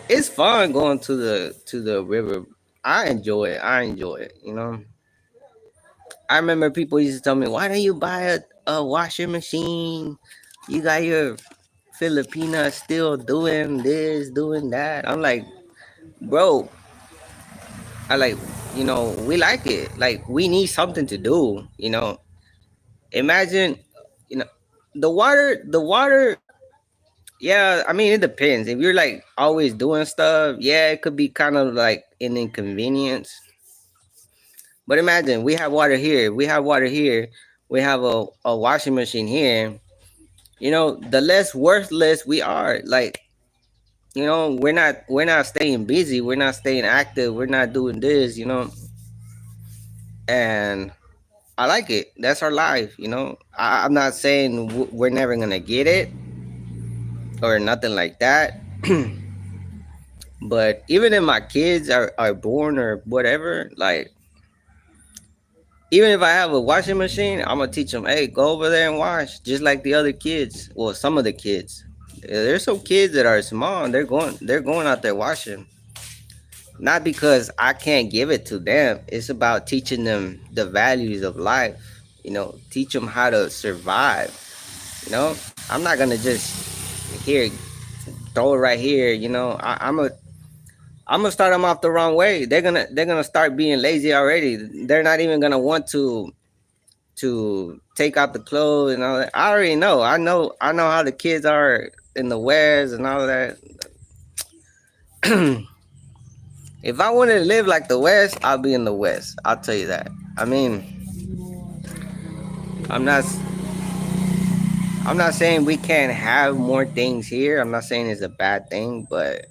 It's fun going to the river. I enjoy it. I enjoy it. I remember people used to tell me, "Why don't you buy a washing machine? You got your Filipina still doing this, doing that." I'm like, bro, I like, we like it. Like, we need something to do. Imagine, you know, the water. Yeah, I mean, it depends. If you're like always doing stuff, yeah, it could be kind of like an inconvenience. But imagine we have water here. We have water here. We have a washing machine here. The less worthless we are. Like, we're not staying busy. We're not staying active. We're not doing this. And I like it. That's our life. I'm not saying we're never gonna get it or nothing like that. But even if my kids are born or whatever, like even if I have a washing machine, I'm gonna teach them, hey, go over there and wash, just like the other kids. Well, some of the kids. There's some kids that are small and they're going out there washing. Not because I can't give it to them. It's about teaching them the values of life. Teach them how to survive. I'm not gonna just here throw it right here. I'm gonna start them off the wrong way. They're gonna start being lazy already. They're not even gonna want to take out the clothes and all that. I already know. I know how the kids are in the West and all of that. If I wanted to live like the West, I'll be in the West. I'll tell you that. I mean, I'm not I'm not saying we can't have more things here. I'm not saying it's a bad thing, but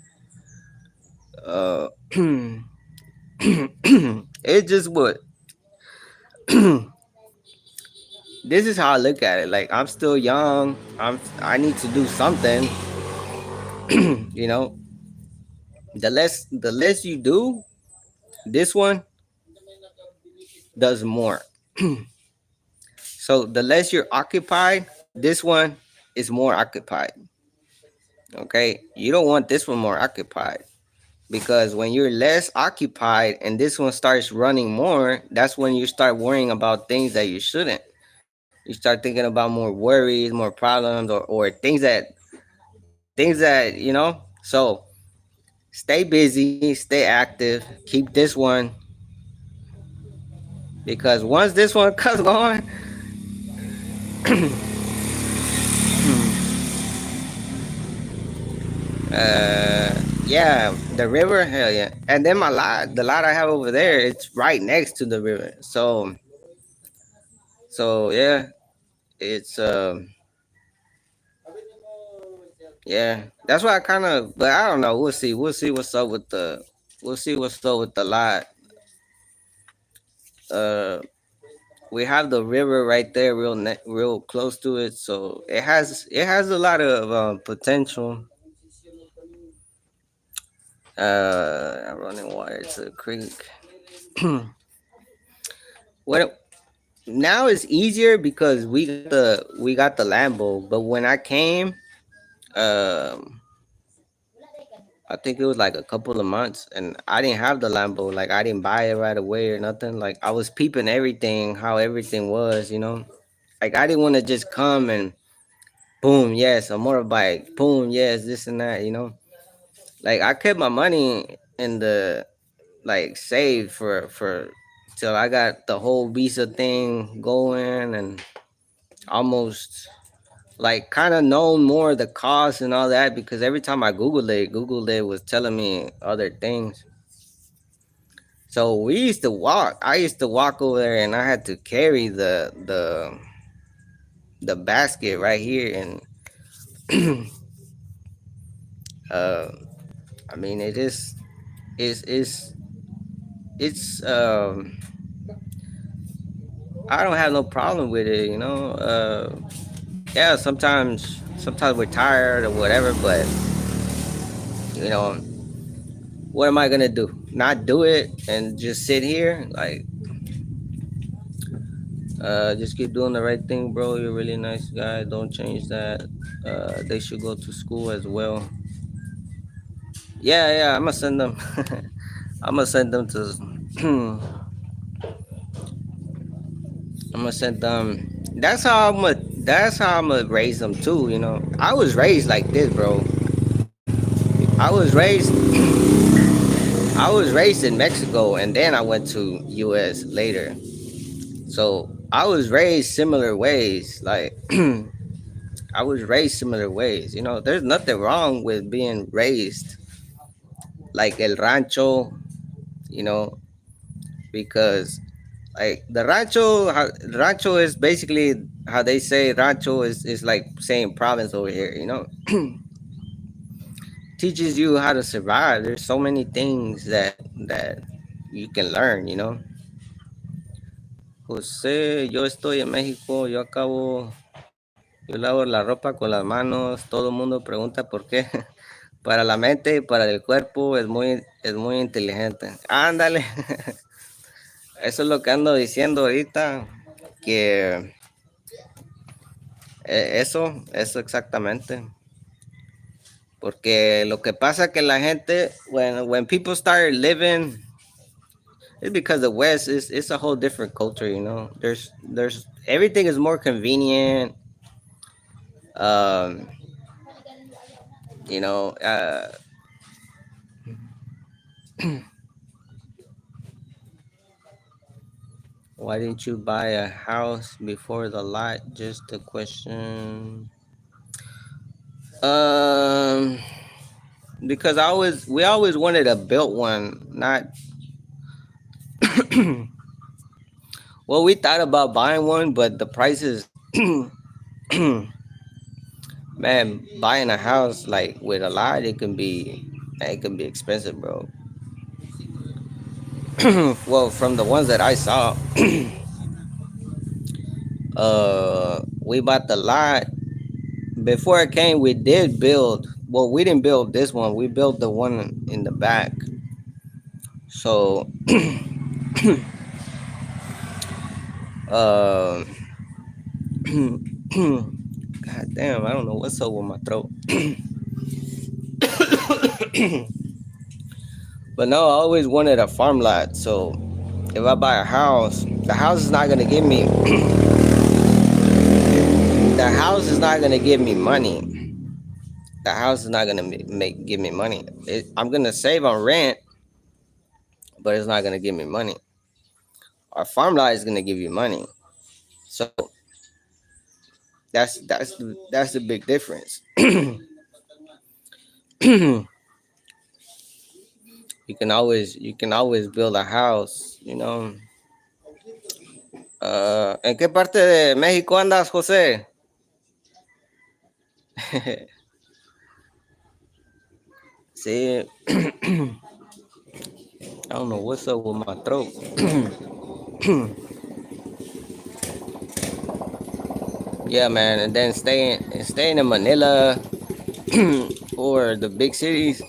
uh it's just what this is how I look at it. Like I'm still young. I need to do something. you know, the less you do, this one does more. So the less you're occupied, this one is more occupied. Okay, you don't want this one more occupied because when you're less occupied and this one starts running more, that's when you start worrying about things that you shouldn't. You start thinking about more worries, more problems, or things that. So stay busy, stay active, keep this one because once this one comes on, yeah, the river, hell yeah. And then the lot I have over there, it's right next to the river. So yeah, it's yeah. That's why I kind of, but I don't know. We'll see. We'll see what's up with the lot. Uh, we have the river right there, real close to it. So it has a lot of potential. Running water. It's a creek. what Now it's easier because we got the Lambo. But when I came, um, I think it was like a couple of months, and I didn't have the Lambo. Like I didn't buy it right away or nothing. Like I was peeping everything, how everything was. Like I didn't want to just come and boom, yes, a motorbike, boom, yes, this and that. Like I kept my money in the like saved for till I got the whole visa thing going and almost like kind of known more of the cost and all that because every time I Googled it was telling me other things. So we used to walk. I used to walk over there, and I had to carry the basket right here, and uh, I mean it is is it's I don't have no problem with it. Yeah, sometimes we're tired or whatever, but you know what am I gonna do? Not do it and just sit here? Like, just keep doing the right thing, bro. You're a really nice guy. Don't change that. They should go to school as well. Yeah, yeah. I'm gonna send them. I'm gonna send them to. I'm gonna send them. That's how I'm gonna raise them too. I was raised like this, bro. I was raised. I was raised in Mexico, and then I went to U.S. later. So I was raised similar ways. Like I was raised similar ways. There's nothing wrong with being raised like el rancho. You know, because like rancho is basically how they say rancho is like saying province over here. Teaches you how to survive. There's so many things that you can learn. José, yo estoy en México, yo lavo la ropa con las manos, todo el mundo pregunta por qué. Para la mente y para el cuerpo es muy inteligente. Ándale, eso es lo que ando diciendo ahorita, que eso exactamente. Porque lo que pasa que la gente, when people start living, it's because the West is it's a whole different culture. There's everything is more convenient. Um, you know, uh, why didn't you buy a house before the lot? Just a question. Um, because we always wanted a built one, not. Well, we thought about buying one, but the prices, man, buying a house like with a lot, it can be expensive, bro. Well, from the ones that I saw, we bought the lot before it came. We did build. Well, we didn't build this one. We built the one in the back. So, uh, God damn, I don't know what's up with my throat. But no, I always wanted a farm lot. So if I buy a house, the house is not gonna give me. The house is not gonna give me money. The house is not gonna give me money. I'm gonna save on rent, but it's not gonna give me money. Our farm lot is gonna give you money. So that's the big difference. you you can always build a house. ¿En qué parte de México andas, José? See, I don't know what's up with my throat. Yeah, man, and then staying in Manila or the big cities,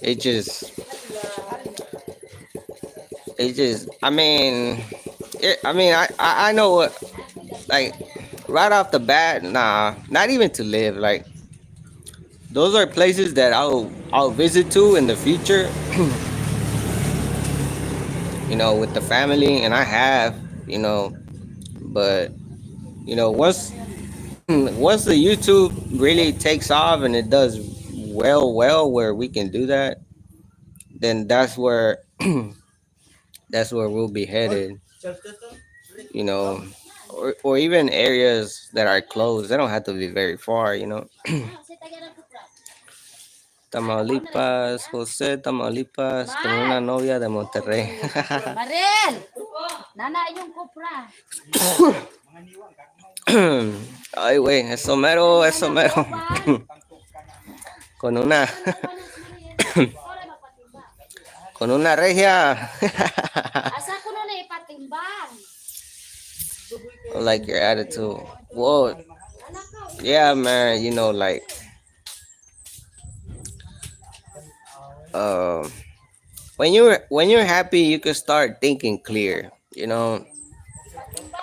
it just it just I mean I know what, like, right off the bat, nah, not even to live. Like, those are places that I'll visit to in the future, with the family, and I have, but once once the YouTube really takes off and it does well where we can do that, then that's where we'll be headed. You know, or even areas that are closed. They don't have to be very far. Tamaulipas, José Tamaulipas, con una novia de Monterrey. Marel! Nana yung kopra. Ay, güey, eso mero, eso mero. Con una, con una regia. Asa ko na ipatimbang? I like your attitude. Whoa, yeah, man. Like, uh, when you're happy, you can start thinking clear.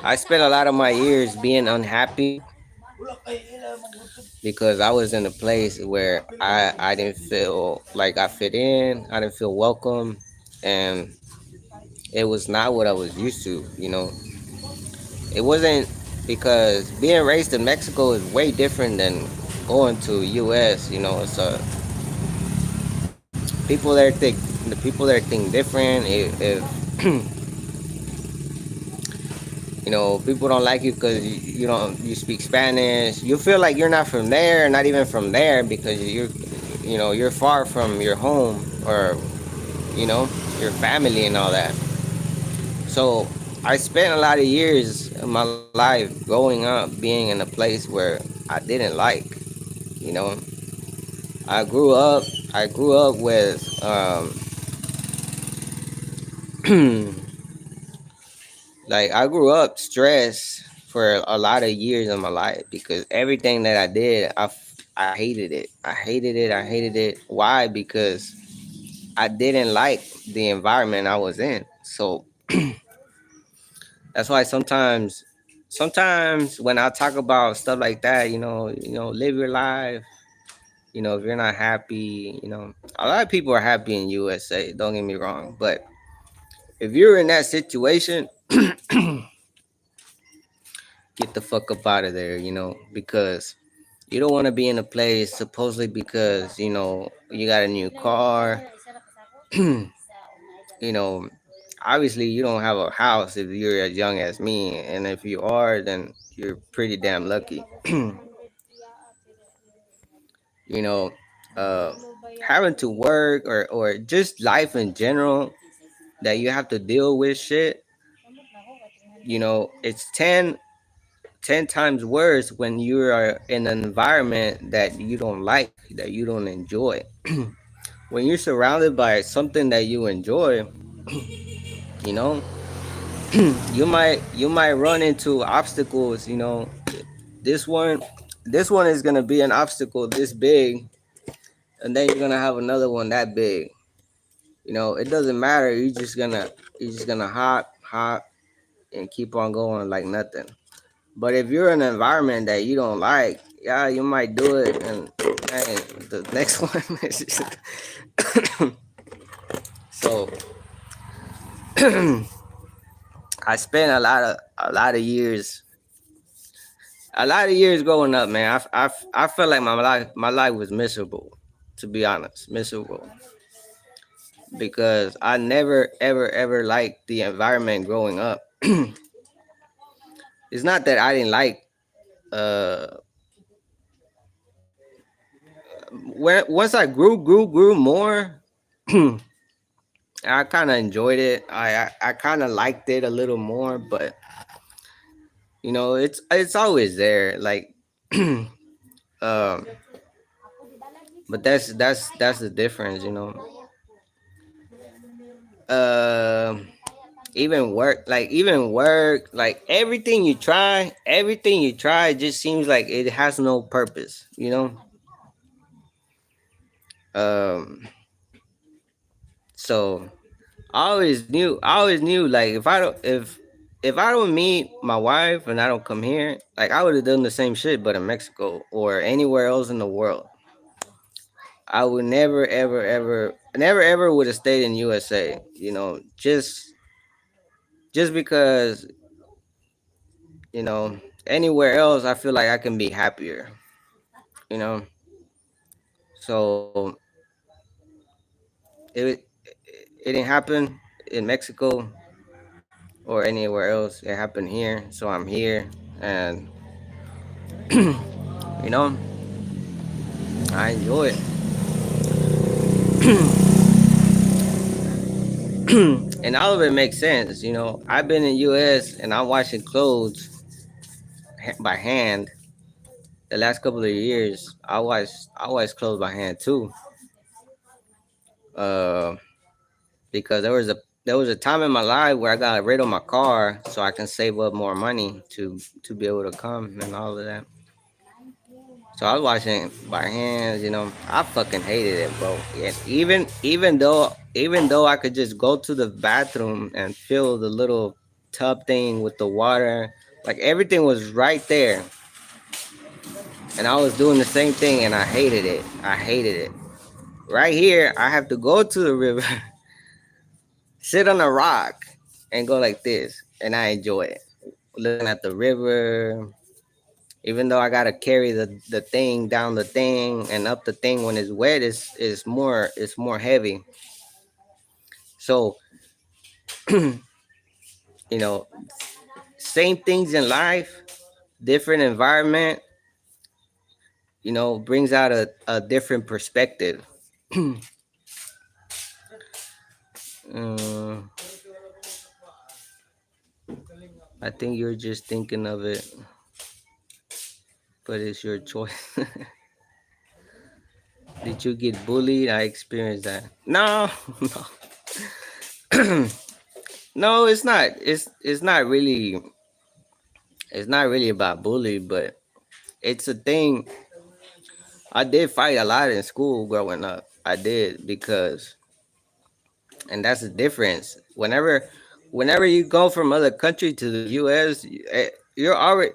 I spent a lot of my years being unhappy because I was in a place where I didn't feel like I fit in. I didn't feel welcome, and it was not what I was used to. It wasn't, because being raised in Mexico is way different than going to U.S. It's the people there think different. If people don't like you because you speak Spanish, you feel like you're not from there, not even from there, because you're far from your home, or you know your family and all that. So I spent a lot of years of my life growing up being in a place where I didn't like. You know, I grew up. I grew up with like, I grew up stressed for a lot of years of my life because everything that I did, I hated it. I hated it. I hated it. Why? Because I didn't like the environment I was in. So that's why sometimes when I talk about stuff like that, live your life. If you're not happy, a lot of people are happy in USA. Don't get me wrong, but if you're in that situation, get the fuck up out of there. Because you don't want to be in a place supposedly because you got a new car. you know, Obviously you don't have a house if you're as young as me, and if you are, then you're pretty damn lucky. you know, uh, Having to work, or just life in general, that you have to deal with shit. It's ten times worse when you are in an environment that you don't like, that you don't enjoy. When you're surrounded by something that you enjoy, you know, you might run into obstacles. This one, this one is gonna be an obstacle this big, and then you're gonna have another one that big. It doesn't matter. You're just gonna hop, and keep on going like nothing. But if you're in an environment that you don't like, yeah, you might do it, and hey, the next one is just so. I spent a lot of years growing up, man. I felt like my life was miserable, to be honest, miserable, because I never ever liked the environment growing up. It's not that I didn't like. Uh, when Once I grew more, I kind of enjoyed it. I kind of liked it a little more, but it's always there. Like, um, but that's the difference. Um Even work, like everything you try, it just seems like it has no purpose. Um, so I always knew, like if I don't meet my wife and I don't come here, like I would have done the same shit, but in Mexico or anywhere else in the world. I would never, ever, ever, never, ever would have stayed in USA. Just because you know anywhere else, I feel like I can be happier. You know, so it it didn't happen in Mexico or anywhere else. It happened here, so I'm here, and you know I enjoy it. And all of it makes sense. I've been in US and I'm washing clothes by hand. The last couple of years, I wash clothes by hand too. Uh, because there was a time in my life where I got rid of my car so I can save up more money to be able to come and all of that. So I was washing by hands. I fucking hated it, bro. Yeah, even though I could just go to the bathroom and fill the little tub thing with the water, like everything was right there, and I was doing the same thing, and I hated it. I hated it. Right here, I have to go to the river, sit on a rock, and go like this, and I enjoy it. Looking at the river, even though I gotta carry the thing down the thing and up the thing when it's wet, it's more heavy. So you know, same things in life, different environment, brings out a different perspective. uh, I think you're just thinking of it, but it's your choice. Did you get bullied? I experienced that. No, no, no. It's not. It's not really. It's not really about bully, but it's a thing. I did fight a lot in school growing up. I did because, and that's the difference. Whenever you go from other country to the U.S., you're already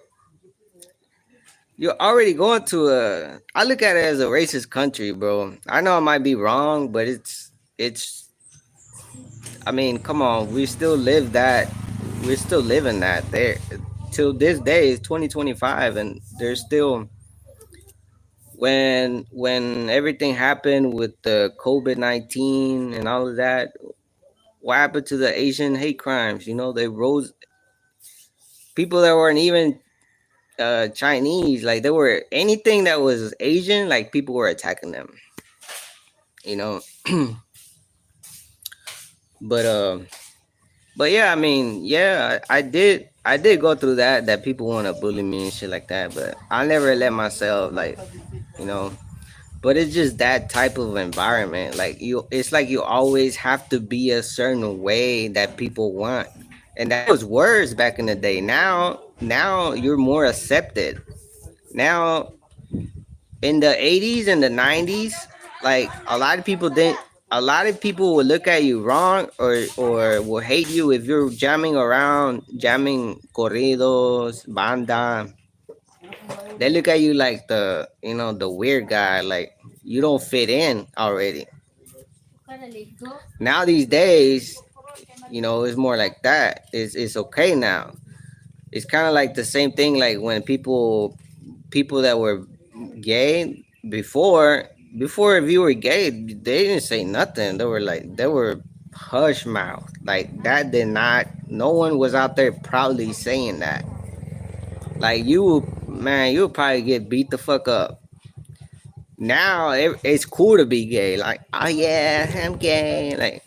going to a. I look at it as a racist country, bro. I know I might be wrong, but it's. I mean, come on, we still live that. We're still living that there till this day. It's 2025, and there's still when everything happened with the COVID-19 and all of that. What happened to the Asian hate crimes? They rose people that weren't even Chinese. Like they were anything that was Asian. Like people were attacking them. You know, but but yeah, I mean, yeah, I did go through that. That people want to bully me and shit like that. But I never let myself like you know but it's just that type of environment. Like it's like you always have to be a certain way that people want, and that was worse back in the day. Now you're more accepted. Now in the 80s and the 90s, like a lot of people will look at you wrong, or will hate you if you're jamming corridos, banda. They look at you like the weird guy, like you don't fit in already. Now these days, it's more like that. It's okay now. It's kind of like the same thing, like when people that were gay before, if you were gay, they didn't say nothing. They were hush mouth. Like that did not. No one was out there proudly saying that. Like you would probably get beat the fuck up. Now it's cool to be gay. Like, oh yeah, I'm gay. Like,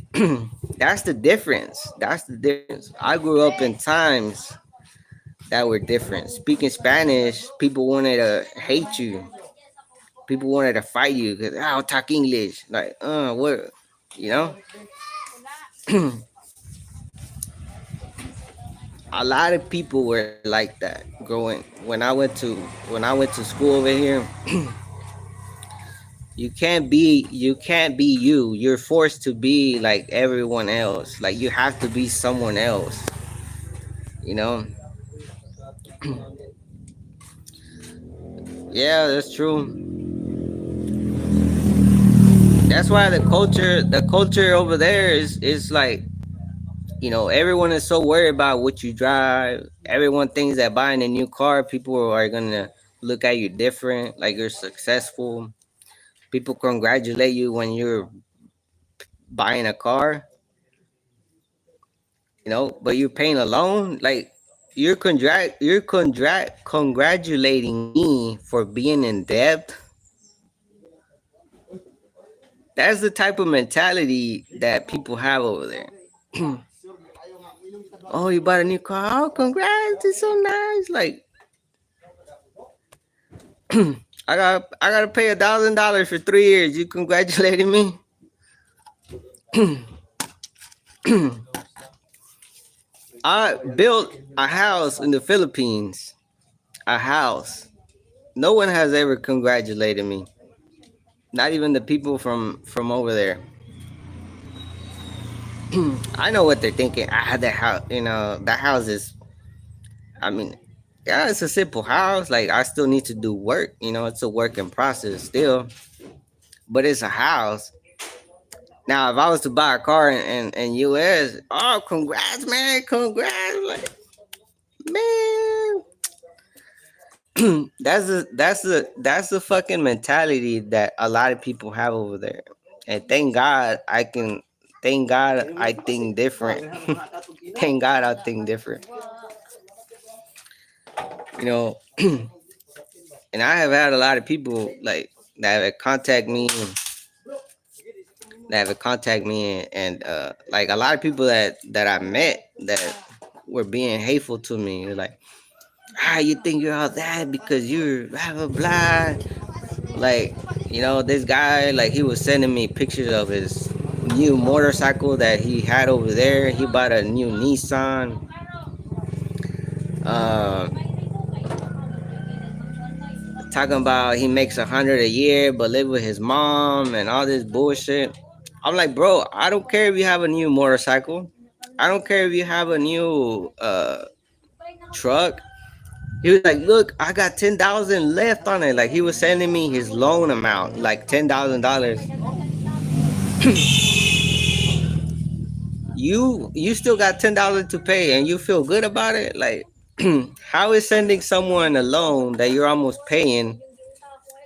that's the difference. That's the difference. I grew up in times that were different. Speaking Spanish, people wanted to hate you. People wanted to fight you because I don't talk English. Like, what? You know? a lot of people were like that growing. When I went to school over here, you can't be you. You're forced to be like everyone else. Like you have to be someone else. You know? Yeah, that's true. That's why the culture over there is like, everyone is so worried about what you drive. Everyone thinks that buying a new car, people are gonna look at you different, like you're successful. People congratulate you when you're buying a car, but you're paying a loan. Like you're congratulating me for being in debt. That's the type of mentality that people have over there. Oh, you bought a new car. Oh, congrats! It's so nice. Like I gotta pay $1,000 for 3 years. You congratulating me? I built a house in the Philippines. A house. No one has ever congratulated me. Not even the people from over there. I know what they're thinking. That house. That house is. I mean, yeah, it's a simple house. Like I still need to do work. It's a work in process still, but it's a house. Now, if I was to buy a car in US, oh, congrats, man, congrats, like, man. That's the fucking mentality that a lot of people have over there, and thank God I think different. Thank God I think different. You know, and I have had a lot of people like that have contact me and like a lot of people that I met that were being hateful to me. They're like, you think you're all that because you're blah blah blah. Like, this guy, like, he was sending me pictures of his new motorcycle that he had over there. He bought a new Nissan. Uh, Talking about he makes 100 a year, but live with his mom and all this bullshit. I'm like, bro, I don't care if you have a new motorcycle. I don't care if you have a new truck. He was like, look, I got 10,000 left on it. Like he was sending me his loan amount, like $10,000. You still got $10 to pay and you feel good about it? Like how is sending someone a loan that you're almost paying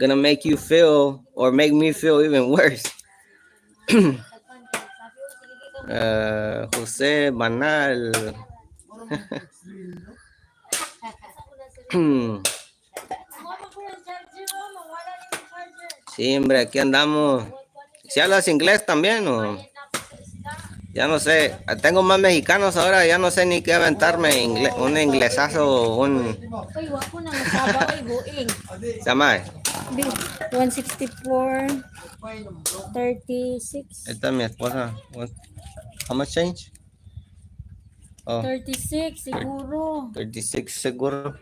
gonna make you feel or make me feel even worse? Jose Banal. Sí, hombre, aquí andamos. ¿Si hablas inglés también o? Ya no sé, tengo más mexicanos ahora, ya no sé ni qué aventarme, un inglesazo, Uy, wako na masaba, uy, buing. Samay. 164, 36, Esta es mi esposa. How much change? Oh, 36 siguro. 36 seguro.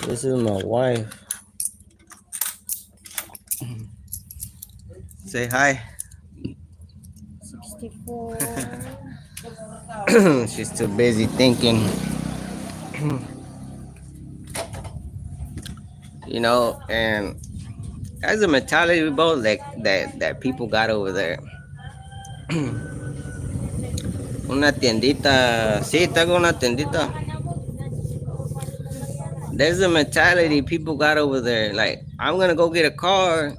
This is my wife. Say hi. 64. She's too busy thinking. And that's the mentality about like that people got over there. Una tiendita, sí, tengo una tiendita. There's a mentality people got over there. Like, I'm gonna go get a car,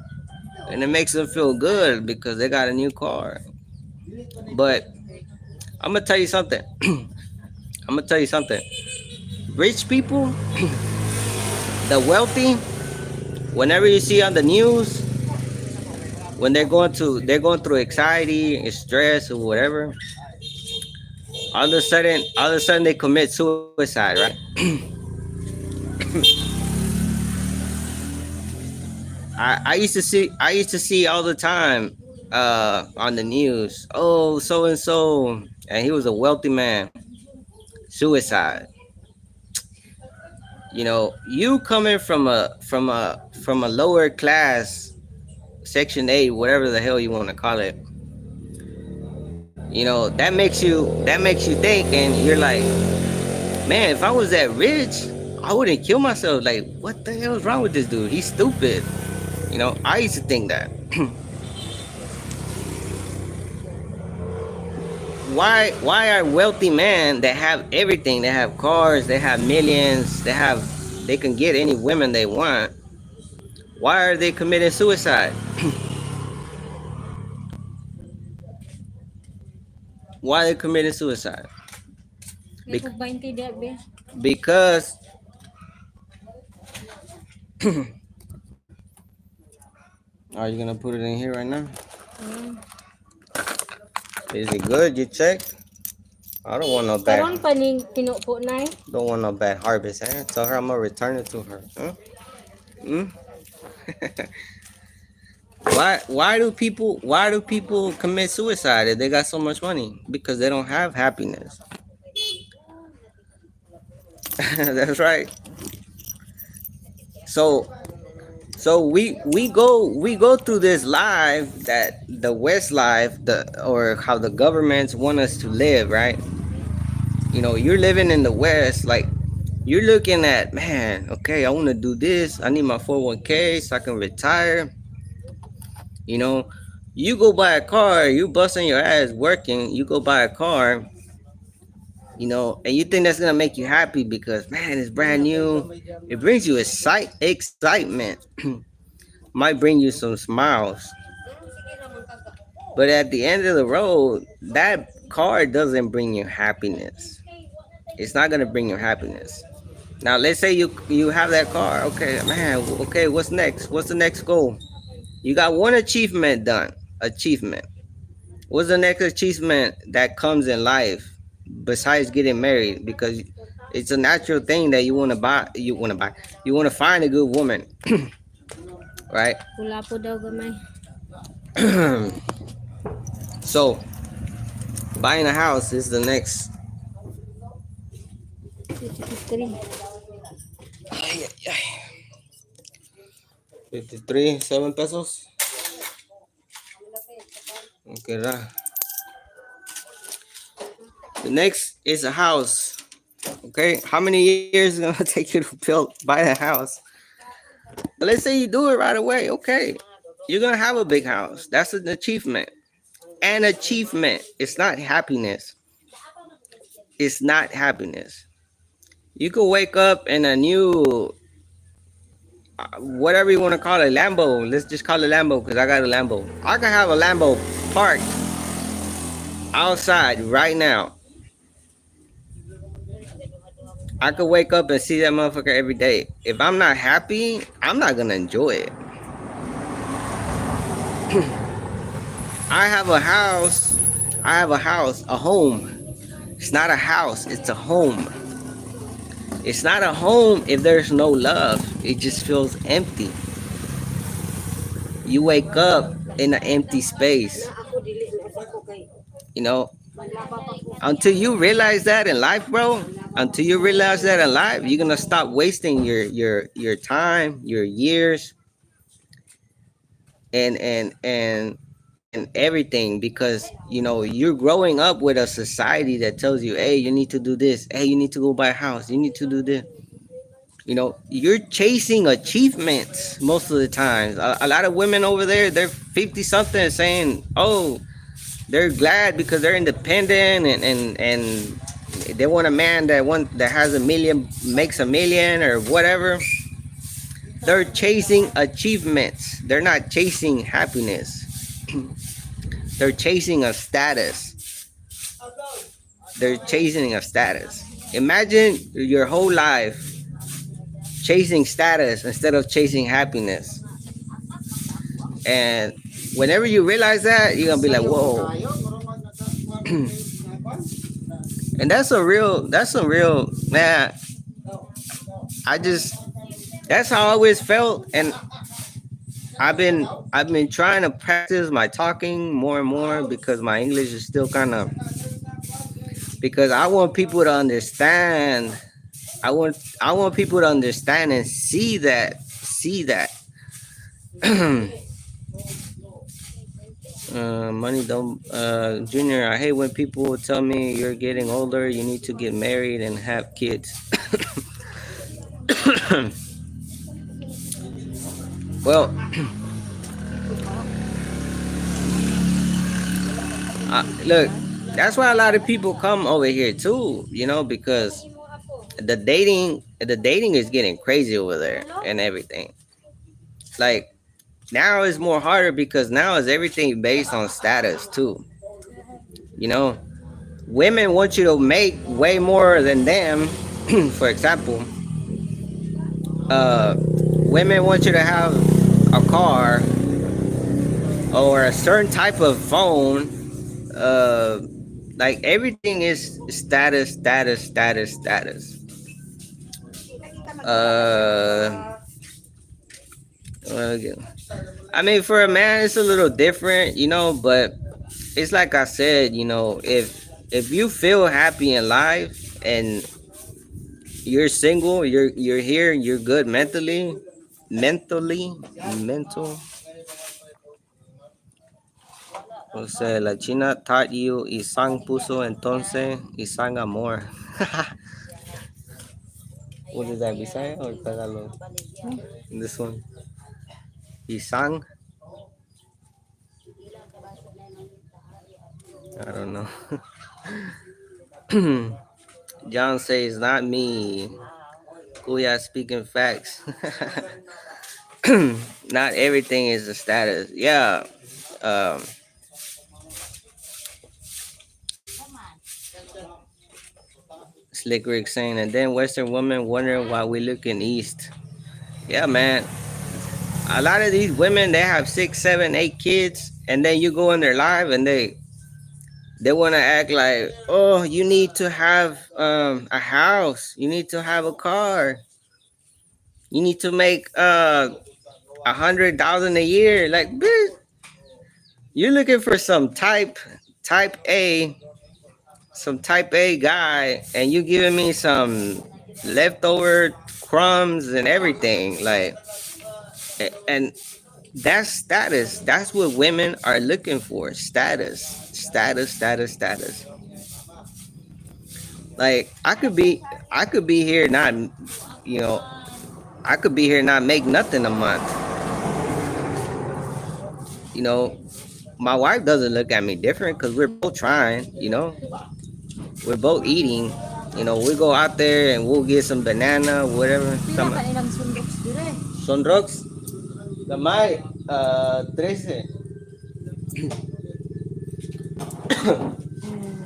and it makes them feel good because they got a new car. But I'm gonna tell you something. I'm gonna tell you something. Rich people, the wealthy, whenever you see on the news, when they're going through anxiety, stress, or whatever, all of a sudden they commit suicide, right? I used to see all the time on the news. Oh, so and so, and he was a wealthy man, suicide. You know, you coming from a lower class, section 8, whatever the hell you want to call it. You know, that makes you think, and you're like, man, if I was that rich, I wouldn't kill myself. Like, what the hell is wrong with this dude? He's stupid. You know, I used to think that. Why are wealthy men that have everything, they have cars, they have millions, they can get any women they want, why are they committing suicide? Why are they committing suicide? May Bec- kog 20 diya, be. because are you gonna put it in here right now? Mm. Is it good? You check? I don't want no Karon bad. pa ning kinupo nay. Don't want no bad harvest, eh? Tell her I'm gonna return it to her. Huh? Hmm? Why do people commit suicide if they got so much money? Because they don't have happiness. That's right. So we go through this life, that the West life, or how the governments want us to live, right? You know, you're living in the West, like you're looking at, man, okay, I want to do this. I need my 401k so I can retire. You know, you go buy a car, you busting your ass working, you go buy a car, you know, and you think that's gonna make you happy because, man, it's brand new. It brings you excitement, might bring you some smiles, but at the end of the road, that car doesn't bring you happiness. It's not gonna bring you happiness. Now, let's say you have that car. Okay, man. Okay, what's next? What's the next goal? You got one achievement done. Achievement. What's the next achievement that comes in life besides getting married? Because it's a natural thing that you want to buy. You want to buy. You want to find a good woman, right? Wala po daw gamay. So buying a house is the next. 53. 53, 7 pesos. Okay, lah. The next is a house. Okay, how many years is it gonna take you to buy a house? Let's say you do it right away. Okay, you're gonna have a big house. That's an achievement. An achievement. It's not happiness. It's not happiness. You could wake up in a new, whatever you want to call it, Lambo. Let's just call it Lambo because I got a Lambo. I can have a Lambo parked outside right now. I could wake up and see that motherfucker every day. If I'm not happy, I'm not gonna enjoy it. I have a house. I have a house, a home. It's not a house, it's a home. It's not a home if there's no love. It just feels empty. You wake up in an empty space. You know, until you realize that in life, bro. Until you realize that in life, you're gonna stop wasting your time, your years, and everything, because you know you're growing up with a society that tells you, hey, you need to do this, hey, you need to go buy a house, you need to do this. You know, you're chasing achievements most of the times. A lot of women over there, they're 50 something, saying, oh, they're glad because they're independent, and they want a man that has a million, makes a million or whatever. They're chasing achievements. They're not chasing happiness. They're chasing a status. They're chasing a status. Imagine your whole life chasing status instead of chasing happiness. And whenever you realize that, you're gonna be like, whoa. And that's a real man. I just that's how I always felt, and I've been trying to practice my talking more and more because my English is still kind of because I want people to understand. I want people to understand and see that money don't Junior, I hate when people tell me you're getting older, you need to get married and have kids. Well, look, that's why a lot of people come over here too, because the dating is getting crazy over there and everything. Like, now it's more harder because now is everything based on status too. You know, women want you to make way more than them. For example, women want you to have a car or a certain type of phone. Uh, like, everything is status, status, status, status. Uh, okay. I mean, for a man, it's a little different, but it's like I said, if you feel happy in life and you're single, you're here, you're good mental. O sea, la China taught you isang puso, entonces isang amor. What is that, Bisaya or Tagalog? This one, isang. I don't know. John says not me. Kuya speaking facts. Not everything is the status. Yeah. Um, Slick Rick saying, and then Western women wondering why we looking east. Yeah, man. A lot of these women, they have 6, 7, 8 kids, and then you go in their life and they want to act like, oh, you need to have a house, you need to have a car, you need to make 100,000 a year. Like, bitch, you're looking for type A, some type A guy, and you giving me some leftover crumbs and everything. Like, and that's status. That's what women are looking for. Status, status, status, status. Like, I could be here not, you know, I could be here not make nothing a month. You know, my wife doesn't look at me different because we're both trying. We're both eating. We go out there and we'll get some banana, whatever. Pila Some ka ilang sundoks dire? sunrocks. Gamay, 13.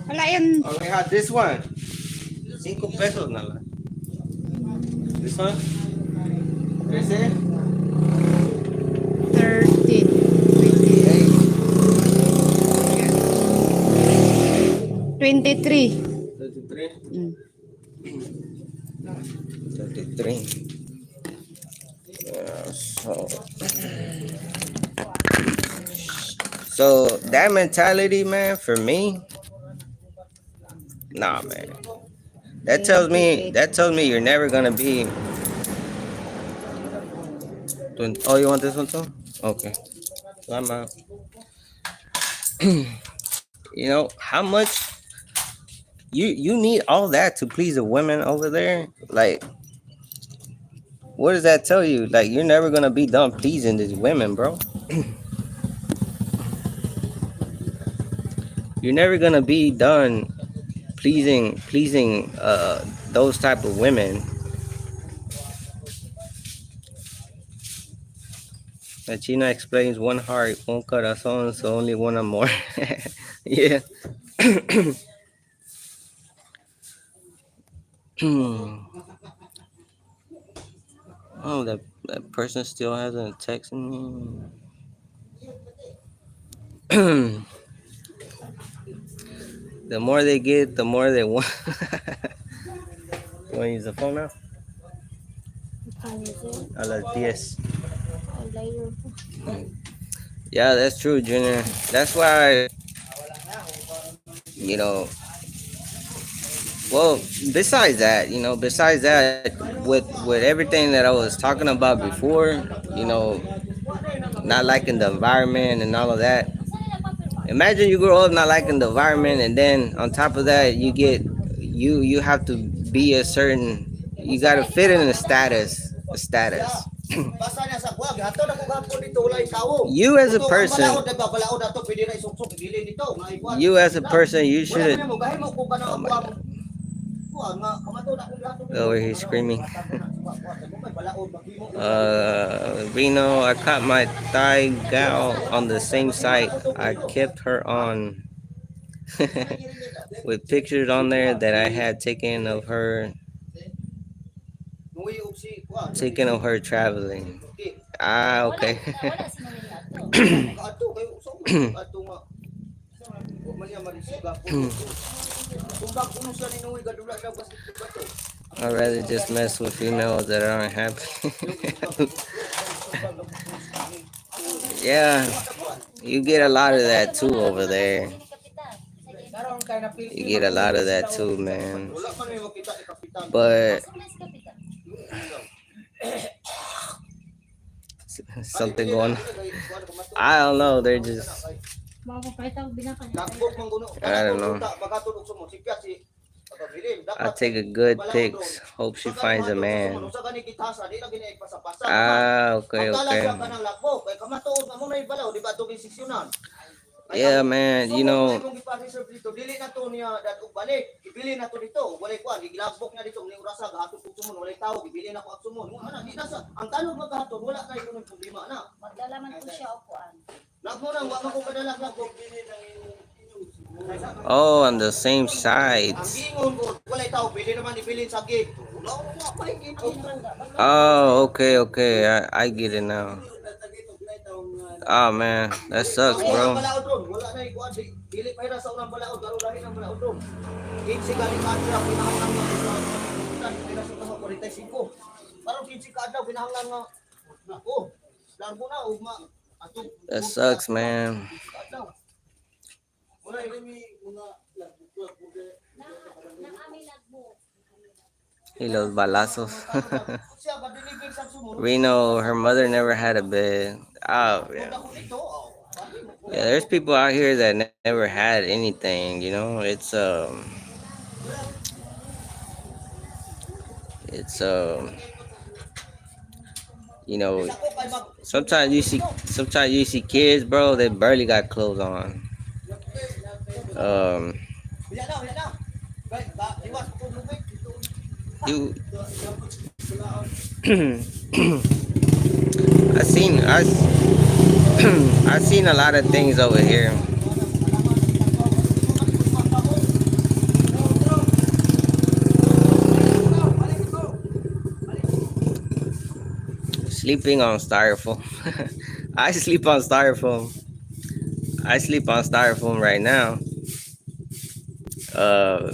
Wala yan. Oh, we have this one. 5 pesos na lang. This one? 13? 13. 23. 33? Mm. 33. So that mentality, man, for me, nah, man. That tells me you're never gonna be. Oh, you want this one too? Okay. So I'm out. How much you need all that to please the women over there? Like, what does that tell you? Like, you're never gonna be done pleasing these women, bro. You're never gonna be done pleasing those type of women. La China explains one heart, one corazón, so only one amor. Yeah. Oh, that person still hasn't texted me. The more they get, the more they want. You want to use the phone now? A las 10. Yeah, that's true, Junior. That's why, you know, Well, besides that, besides that, with everything that I was talking about before, you know, not liking the environment and all of that. Imagine you grow up not liking the environment, and then on top of that, you have to be a certain. You got to fit in a status. A status. Basa niya sa kuwag, hato na kung hapon dito wala yung tao. You as a Kuto ang person, balaod, diba? Balaod ato, pwede na isuksok, ibili dito. Nga ikuan. you as a person, you Wala should. man mo, gahin mo kung Oh kanang my kuwag. god. Kuwag nga, kamato na kung lahat Over here screaming. Reno, I caught my thigh gal on the same site. I kept her on with pictures on there that I had taken of her traveling. Ah, okay. Wala sinulila to. Ato kayo usaw man ato nga. Wa man ya marisiga po. Kumbak kuno sa ninuwi gadula daw basta bato. I'd rather just mess with females that aren't happy. Yeah, you get a lot of that too over there. Karon kay na You get a lot of that too, man. wala man may makita ni kapitan. But something going on. I don't know. They're just. Makapapahita ko binakan. Dagbog man kuno. I don't know. Bagatulog sumo si Piat si I take a good pics. Hope she finds a man. Ah, okay, okay. Yeah, man. You know, Magdala man ko siya upuan. oh, on the same sides. Oh, okay, okay. I get it now. Oh man, that sucks, bro. That sucks, man. He loves balazos. Reno, her mother never had a bed. Oh, yeah. Yeah, there's people out here that never had anything, it's you know, sometimes you see kids, bro, they barely got clothes on. Um, you, I seen I I seen a lot of things over here. Sleeping on styrofoam. I sleep on styrofoam. I sleep on styrofoam right now. Uh,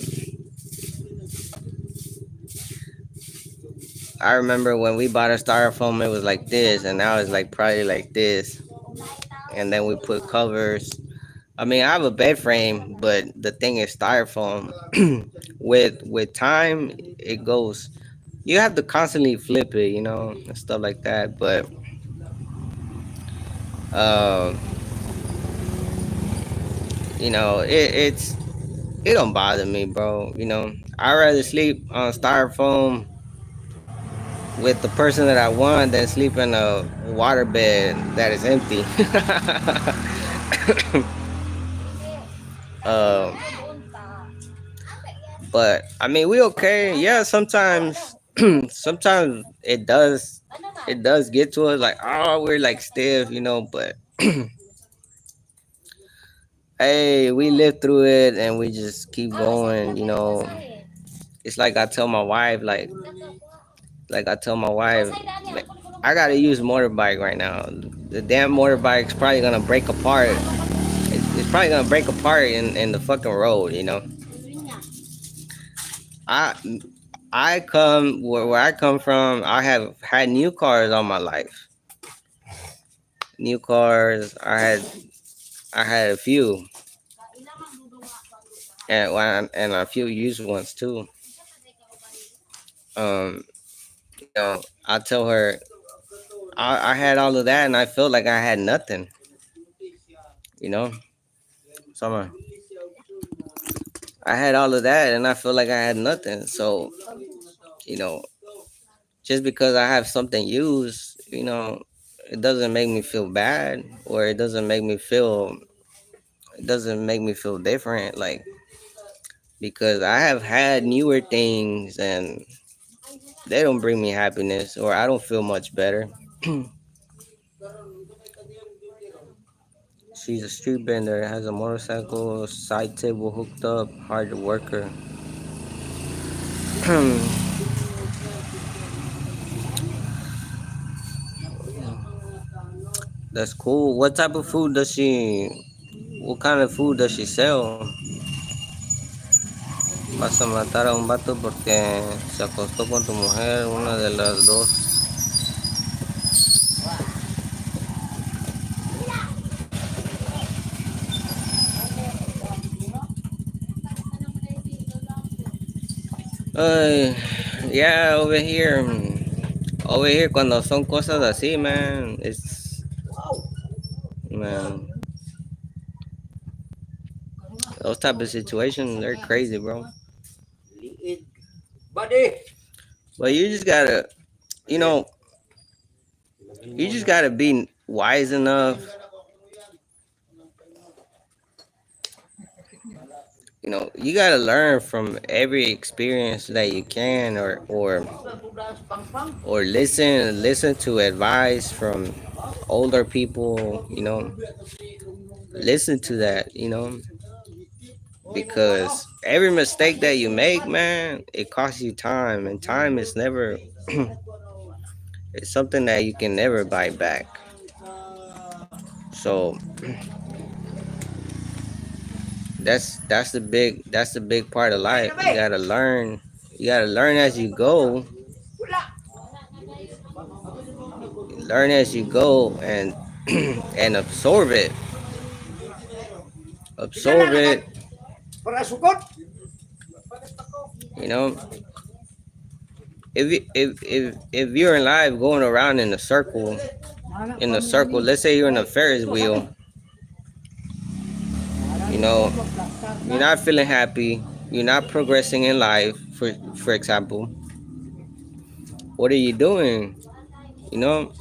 I remember when we bought a styrofoam, it was like this, and now it's like probably like this. And then we put covers. I mean, I have a bed frame, but the thing is styrofoam. With time, it goes. You have to constantly flip it, and stuff like that. But um, it don't bother me, bro. I rather sleep on styrofoam with the person that I want than sleep in a water bed that is empty. um, but I mean, we okay. Yeah, sometimes, sometimes it does get to us like, oh, we're like stiff, but hey, we live through it and we just keep going. It's like I tell my wife, like I tell my wife, like, I gotta use motorbike right now. The damn motorbike's probably gonna break apart. It's probably gonna break apart in the fucking road. I I come where I come from. I have had new cars all my life. New cars. I had a few. and a few used ones too. Um, I tell her I had all of that and I felt like I had nothing. You know, summer. I had all of that and I feel like I had nothing. So you know, just because I have something used, it doesn't make me feel bad or it doesn't make me feel different. Like because I have had newer things and they don't bring me happiness or I don't feel much better. She's a street vendor, has a motorcycle, side table hooked up, hard worker. That's cool. What type of food does she? What kind of food does she sell? Vas a matar a un vato porque se acostó con tu mujer, una de las dos. Ay, yeah, over here cuando son cosas así, man, man, those type of situations, they're crazy, bro. Liig. Buddy! But you know, you just gotta be wise enough. You gotta learn from every experience that you can, or listen to advice from older people. Listen to that. Because every mistake that you make, man, it costs you time, and time is never. It's something that you can never buy back. So that's the big part of life. You gotta learn. You gotta learn as you go. Learn as you go, and absorb it. Para sukot! You know, if you're in life going around in a circle, let's say you're in a Ferris wheel. You know, you're not feeling happy. You're not progressing in life. For example, what are you doing? You know,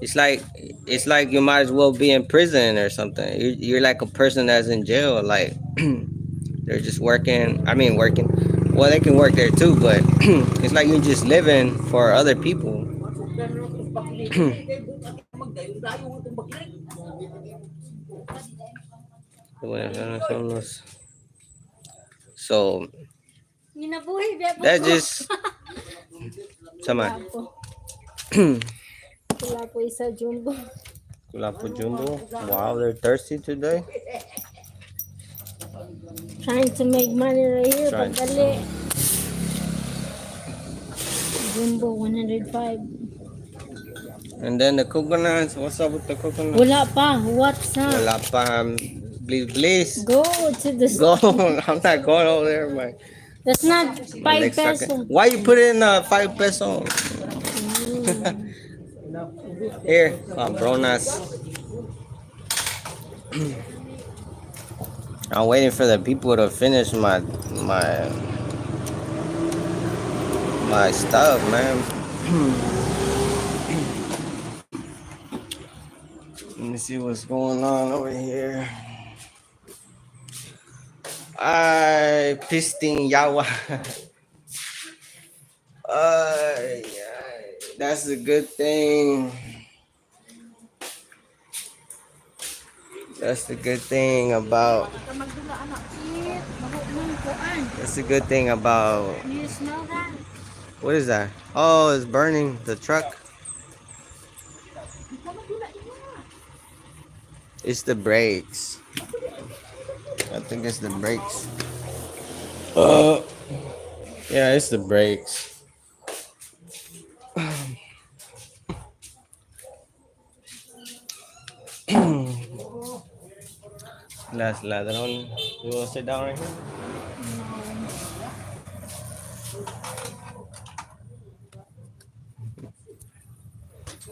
it's like you might as well be in prison or something. You're like a person that's in jail. Like they're just working. I mean, working. Well, they can work there too, but it's like you're just living for other people. So Ginabuhi biya po that ko. just sama. Wala po. Wala po isa jumbo. Kulapo Jumbo. Wow, they're thirsty today. Trying to make money right here. Trying to. Pagdali. Jumbo 105. And then the coconuts. What's up with the coconuts? Wala pa. What's up? Wala pa. Please, please. Go to the Go. I'm not going over there, man. That's not My 5 legs sucking. peso. Why you put in 5 peso? Here, bronas. I'm waiting for the people to finish my my stuff, man. Let me see what's going on over here. I pisting yawa. That's a good thing. That's the good thing about. That's the good thing about. Do you smell that? What is that? Oh, it's burning the truck. It's the brakes. I think it's the brakes. Yeah, it's the brakes. Las ladrón. You wanna sit down right here?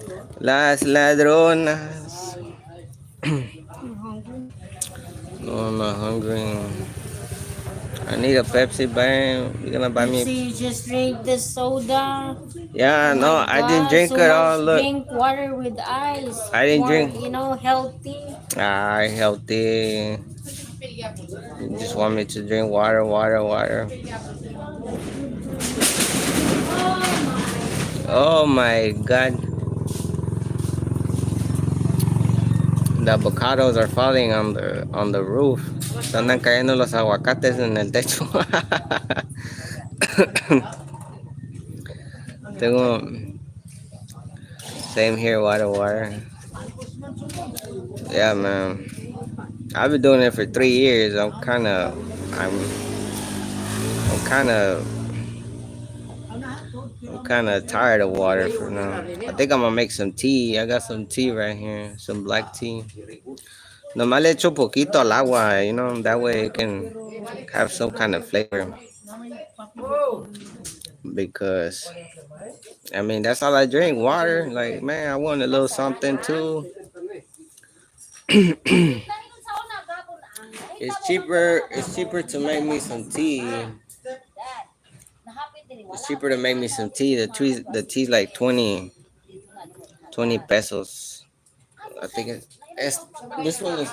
No. Las ladronas. I'm hungry. No, I'm not hungry. I need a Pepsi, man. You gonna buy me? Pepsi, you just drink the soda. Yeah, Oh no, my I didn't god, drink so it much. all. Look, Drink water with ice. I didn't More, drink. healthy. I healthy. You just want me to drink water, water, water. Oh my god. The avocados are falling on the roof. Se andan cayendo los aguacates en el techo. Tengo same here, water, water. Yeah, man. I've been doing it for 3 years. I'm kind of tired of water for now. I think I'm gonna make some tea. I got some tea right here, some black tea. Nomás le echo poquito al agua, that way it can have some kind of flavor. Because I mean that's all I drink, water. Like man, I want a little something too. It's cheaper. It's cheaper to make me some tea. It's cheaper to make me some tea. The tea's like 20 pesos. I think it's this one is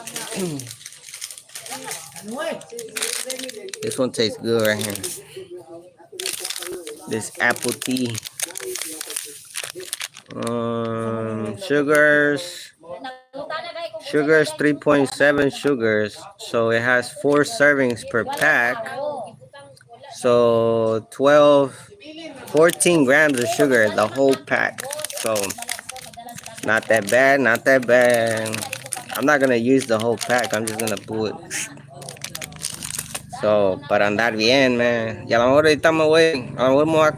this one tastes good right here. This apple tea. Sugars 3.7 sugars. So it has 4 servings per pack. So 14 grams of sugar, the whole pack. So not that bad, not that bad. I'm not gonna use the whole pack. I'm just gonna put. So, para andar bien, man. Y a lo mejor ahorita me voy, a lo mejor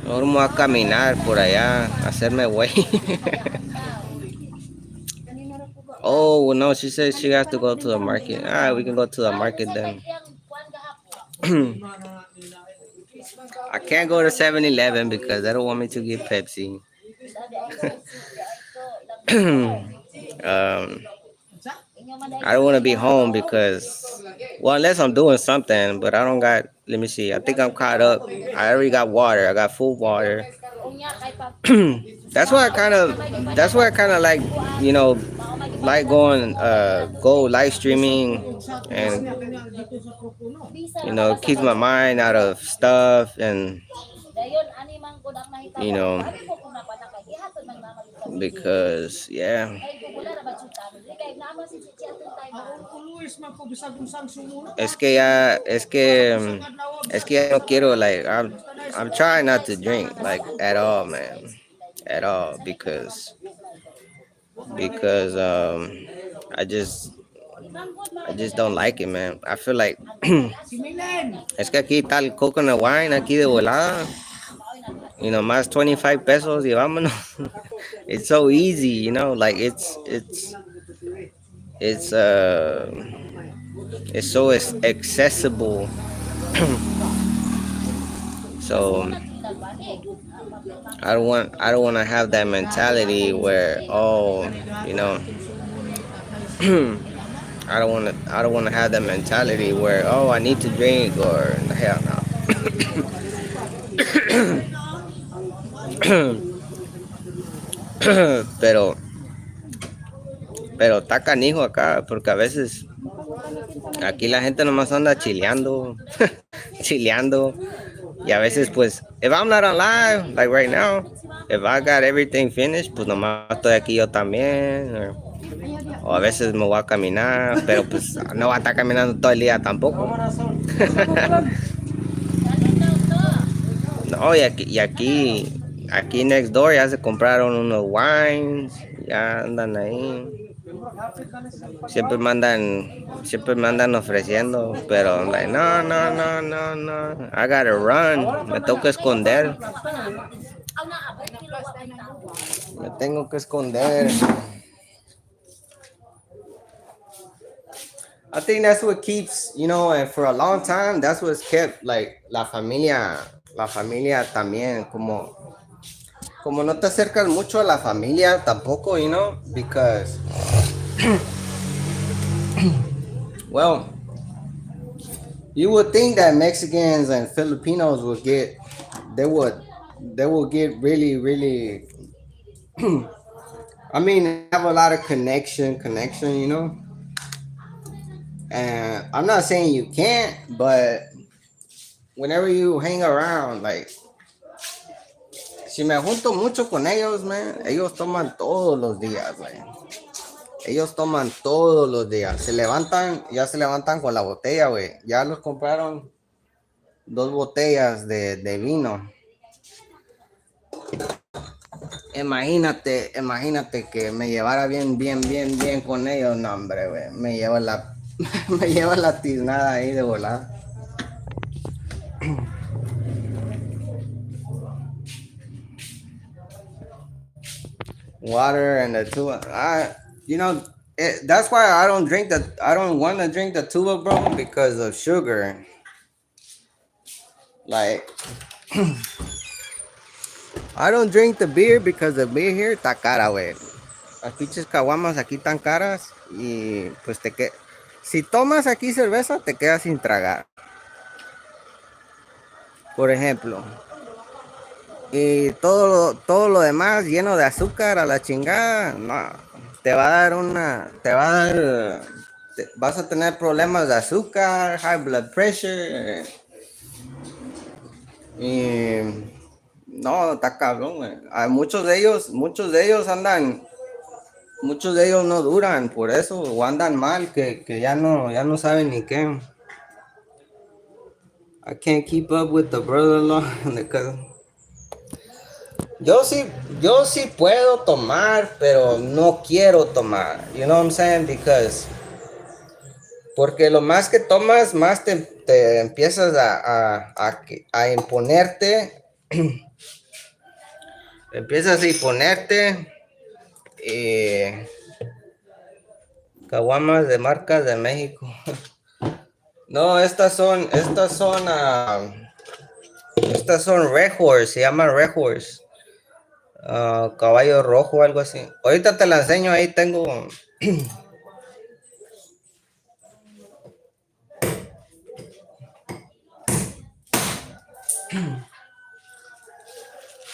me voy a caminar por allá, hacerme güey. Oh, well, no, she said she has to go to the market. All right, we can go to the market then. I can't go to 7-Eleven because they don't want me to get Pepsi. um, I don't want to be home because, well, unless I'm doing something, but I don't got, let me see, I think I'm caught up. I already got water, I got full water. That's why I kind of like, you know, like go live streaming and, keeps my mind out of stuff and, you know, because, yeah. Es que ya no quiero, like, I'm trying not to drink, like, at all, man. At all, because I just don't like it, man. I feel like es que aquí está el coconut wine aquí de volada. Más 25 pesos y vámonos. It's so easy, like it's it's so accessible. So I don't want to have that mentality where I don't want to have that mentality where I need to drink or hell no. pero pero está canijo acá porque a veces aquí la gente nomás anda chileando, chileando. Y a veces, pues, if I'm not on live, like right now, if I got everything finished, pues nomás estoy aquí yo también. O a veces me voy a caminar, pero pues no voy a estar caminando todo el día tampoco. No, aquí next door ya se compraron unos wines, ya andan ahí. Siempre me andan ofreciendo, pero I'm like, no, no, no, no, no. I gotta run. Me tengo que esconder. Me tengo que esconder. I think that's what keeps, and for a long time, that's what's kept like la familia también, como no te acercas mucho a la familia tampoco, because, well, you would think that Mexicans and Filipinos they would, they will get really, really, I mean, have a lot of connection. And I'm not saying you can't, but whenever you hang around, like, si me junto mucho con ellos, man, ellos toman todos los días, man. Ellos toman todos los días. Ya se levantan con la botella, güey. Ya los compraron 2 botellas de vino. Imagínate que me llevara bien, bien, bien, bien con ellos. No, hombre, güey. Me lleva la tiznada ahí de volar. Water and the tuba. That's why I don't want to drink the tuba, bro, because of sugar. Like, I don't drink the beer because the beer here está cara, güey. Las pinches caguamas aquí están caras y pues si tomas aquí cerveza te quedas sin tragar, por ejemplo. Y todo lo demás lleno de azúcar a la chingada, no, te va a dar, vas a tener problemas de azúcar, high blood pressure, y no, está cabrón, güey. Hay muchos de ellos muchos de ellos no duran por eso, o andan mal, que ya no saben ni qué. I can't keep up with the brother-in-law. Yo sí, yo sí puedo tomar, pero no quiero tomar. You know what I'm saying? Porque lo más que tomas, más te empiezas a imponerte. Empiezas a imponerte. Caguamas de marcas de México. No, estas son Red Horse, se llaman Red Horse. Caballo rojo, algo así. Ahorita te la enseño, ahí tengo.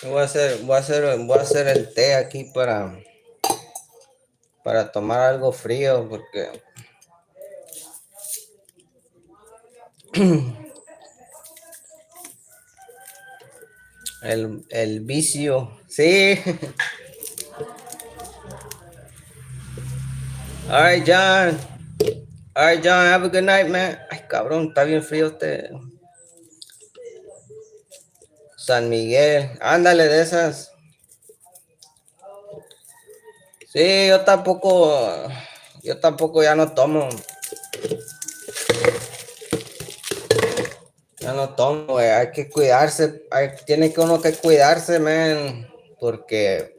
Voy a hacer el té aquí para tomar algo frío, porque el vicio. Sí. All right, John. All right, John, have a good night, man. Ay, cabrón, está bien frío este. San Miguel, ándale de esas. Sí, yo tampoco ya no tomo. Ya no tomo, güey. Hay que cuidarse. Tiene que uno que cuidarse, man. Porque,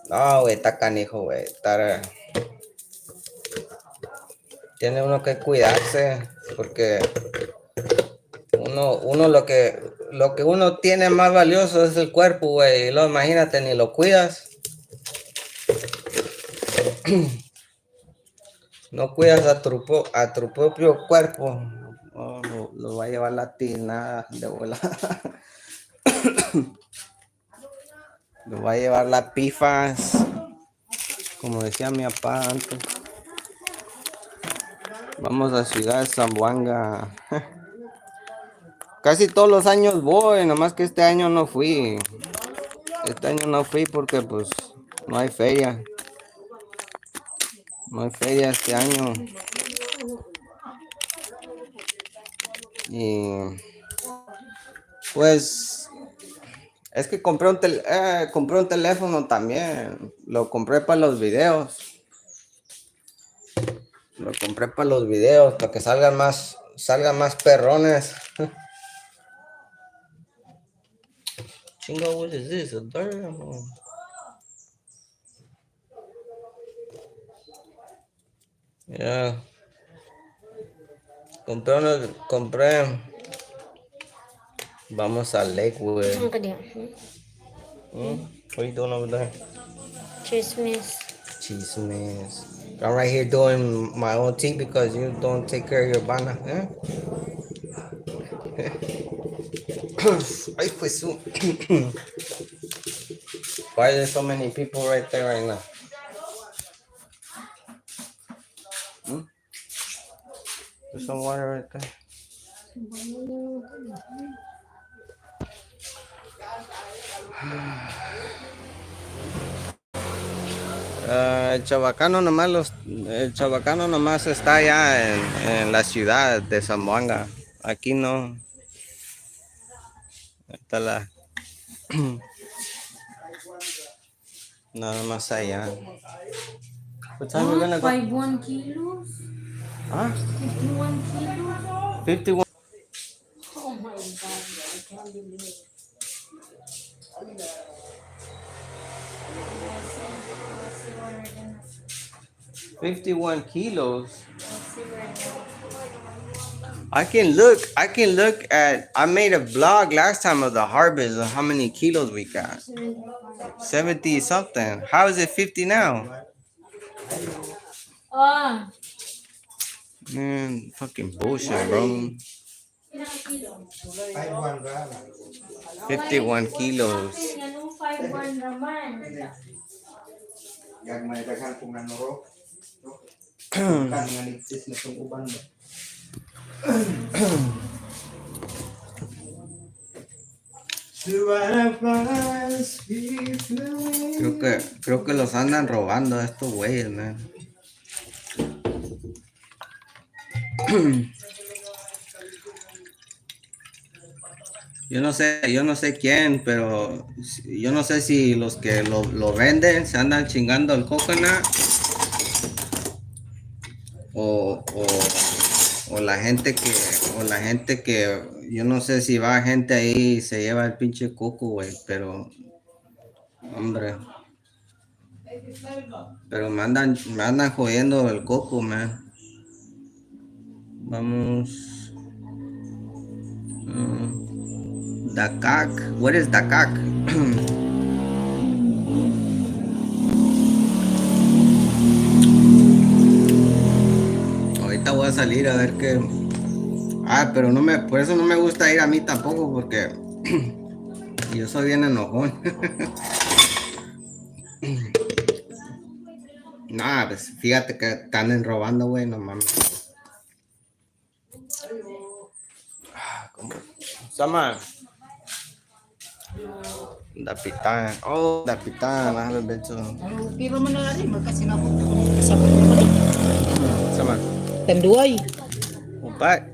no, güey, está canijo, güey. Tiene uno que cuidarse. Porque uno lo que uno tiene más valioso es el cuerpo, güey. Y luego imagínate, ni lo cuidas. No cuidas a tu propio cuerpo. Oh, lo va a llevar la tiznada de volada. Lo va a llevar las pifas. Como decía mi papá antes. Vamos a Ciudad de Zamboanga. Casi todos los años voy, nomás que este año no fui. Este año no fui porque pues no hay feria. No hay feria este año. Y pues es que compré un teléfono también. Lo compré para los videos. Lo compré para los videos, para que salgan más perrones. Chingo, what is this? A bird? Yeah. Compré. Vamos a Lakewood. Ang kadiya. Hmm? What are you doing over there? Chismis. Chismes. I'm right here doing my own tea because you don't take care of your bana. Eh? Ay, pues, why are there so many people right there right now? Hmm? There's some water right there. El chabacano nomás está allá en la ciudad de Zamboanga. Aquí no. Está la. Nada más allá. What time we gonna go? 51 kilos? Huh? 51 kilos? 51. Oh my God, I can't believe it. 51 kilos. I can look at, I made a vlog last time of the harvest of how many kilos we got. 70 something. How is it 50 now? Ah, Man, fucking bullshit, bro. 51 kilos. anong 5-1 naman? Gagmay daghan kung nanuro. Kan nga nigsis na tong uban ba. Creo que los andan robando a estos güeyes, man. Yo no sé quién, pero yo no sé si los que lo venden se andan chingando el coconut o, o, o la gente que yo no sé si va gente ahí y se lleva el pinche coco, güey, pero hombre, pero me andan jodiendo el coco, man. Vamos. Dakak. What is Dakak? Ahorita voy a salir a ver qué. Ah, pero por eso no me gusta ir a mí tampoco, porque yo soy bien enojón. Nah, pues fíjate que están robando, güey, no mames. ¿Cómo? Sama. Dapitan. Oh, Dapitan. I haven't been to. Pero man na rin magkasinabot. Kasabot naman. Sama. Tanduay. Upat.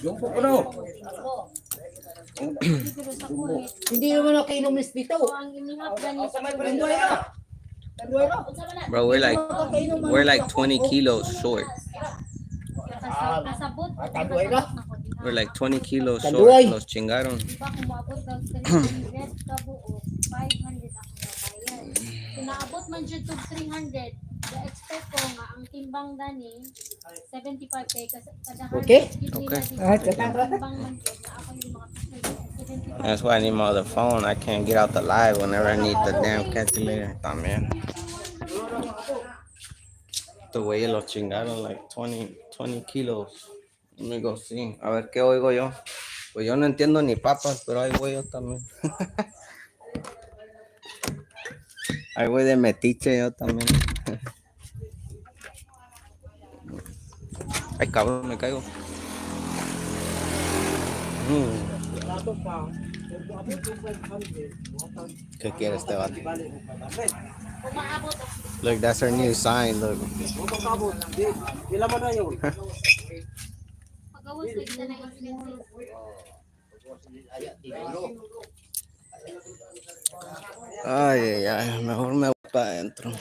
Yung po ko Hindi naman ako inumis dito. Ang inihap gani sa Tanduay na. Tanduay na. Bro, we're like 20 kilos short. kasabot. Tanduay na. We're like 20 kilos short. Tanduay. Los chingaron. Diba kung maabot kag 300 ka buo, 500 ako nabayad. Kung naabot man siya to 300, expect ko nga ang timbang gani 75 kay kada Okay. harvest timbang man jud na ako yung mga 75. That's why I need my other phone. I can't get out the live whenever I need the damn calculator. También. The way los chingaron like 20 kilos. Let me go see. A ver qué oigo yo. Pues yo no entiendo ni papas, pero ahí voy yo también. Ahí voy de metiche yo también. Ay, cabrón, me caigo. ¿Qué quiere este vato? Look, that's our new sign. Look. Ilan mo na yun? Pagawas like na expenses. Ay, ay, ay, mejor me voy para adentro.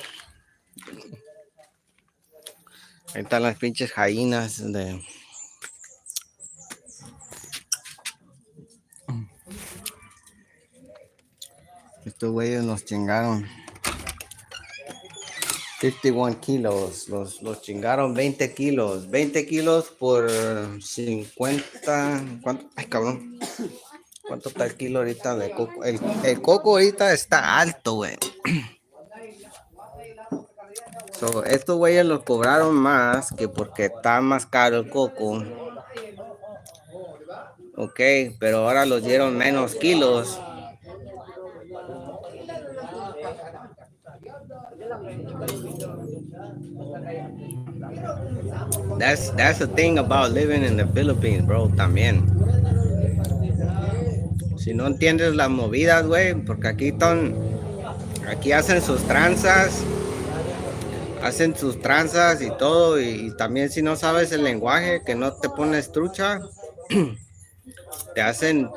Ahí están las pinches gallinas de... Estos güeyes nos chingaron. 51 kilos. Los chingaron 20 kilos. 20 kilos por 50. ¿Cuánto? Ay, cabrón. ¿Cuánto está el kilo ahorita de coco? El coco ahorita está alto, güey. So, estos güeyes los cobraron más que porque está más caro el coco. Ok, pero ahora los dieron menos kilos. That's the thing about living in the Philippines, bro, también. Si no entiendes las movidas, güey, porque aquí hacen sus tranzas y todo, y también si no sabes el lenguaje, que no te pones trucha, te hacen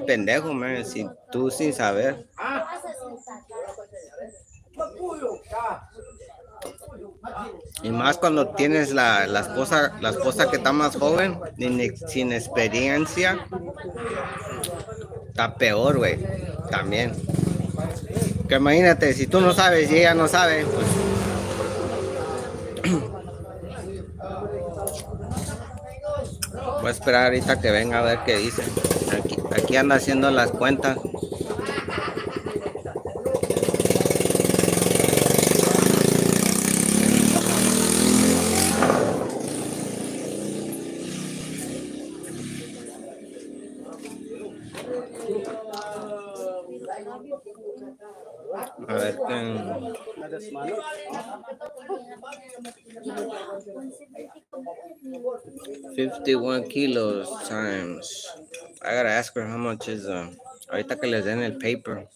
pendejo, man, si tú sin saber. Y más cuando tienes la esposa que está más joven, sin experiencia, está peor, güey, también. Que imagínate, si tú no sabes y ella no sabe, pues voy a esperar ahorita que venga a ver qué dice. Aquí anda haciendo las cuentas. A ver qué. 51 kilos times. I gotta ask her how much is ahorita que les den el paper.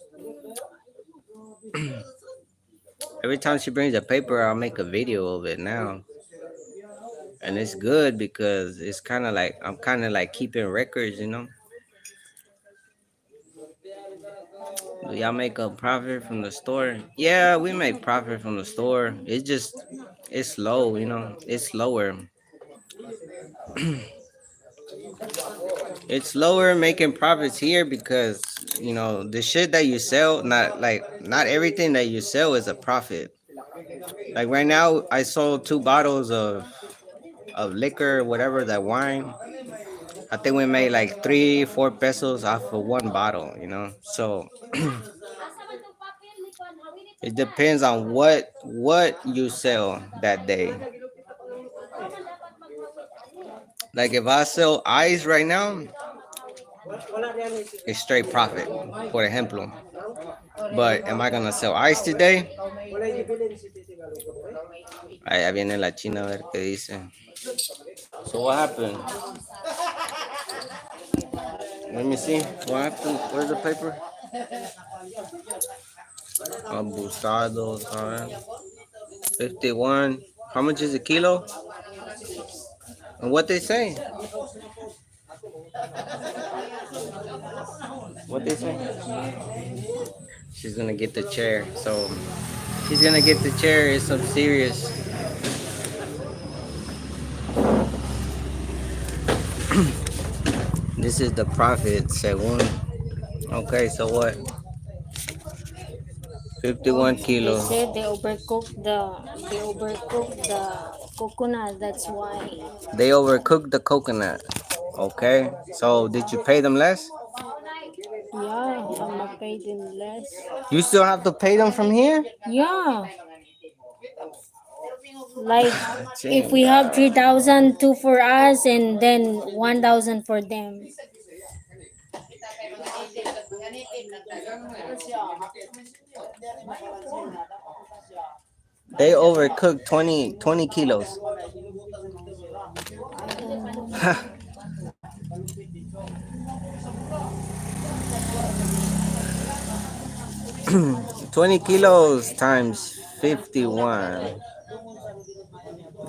Every time she brings a paper, I'll make a video of it now. And it's good because it's kind of like I'm kind of like keeping records, you know. Do y'all make a profit from the store? Yeah, we make profit from the store. It's slow, you know. It's slower. It's slower making profits here because the shit that you sell, not everything that you sell is a profit. Like right now, I sold 2 bottles of liquor, whatever that wine. I think we made like 3-4 pesos off of 1 bottle. So it depends on what you sell that day. Like if I sell ice right now, it's straight profit, por ejemplo. But am I gonna sell ice today? Ahí viene la china a ver qué dice. So what happened? Let me see. What happened? Where's the paper? Abusados, 51. How much is a kilo? And what they say? What they say? She's gonna get the chair. So she's gonna get the chair. It's some serious. This is the profit, según. Okay, so what? 51 They kilos. said they overcooked the coconut. That's why. They overcooked the coconut. Okay, so did you pay them less? Yeah, I'm gonna pay them less. You still have to pay them from here? Yeah, like if we have Chinga. 3,000 two for us and then 1,000 for them. They overcooked 20 kilos. 20 kilos times 51.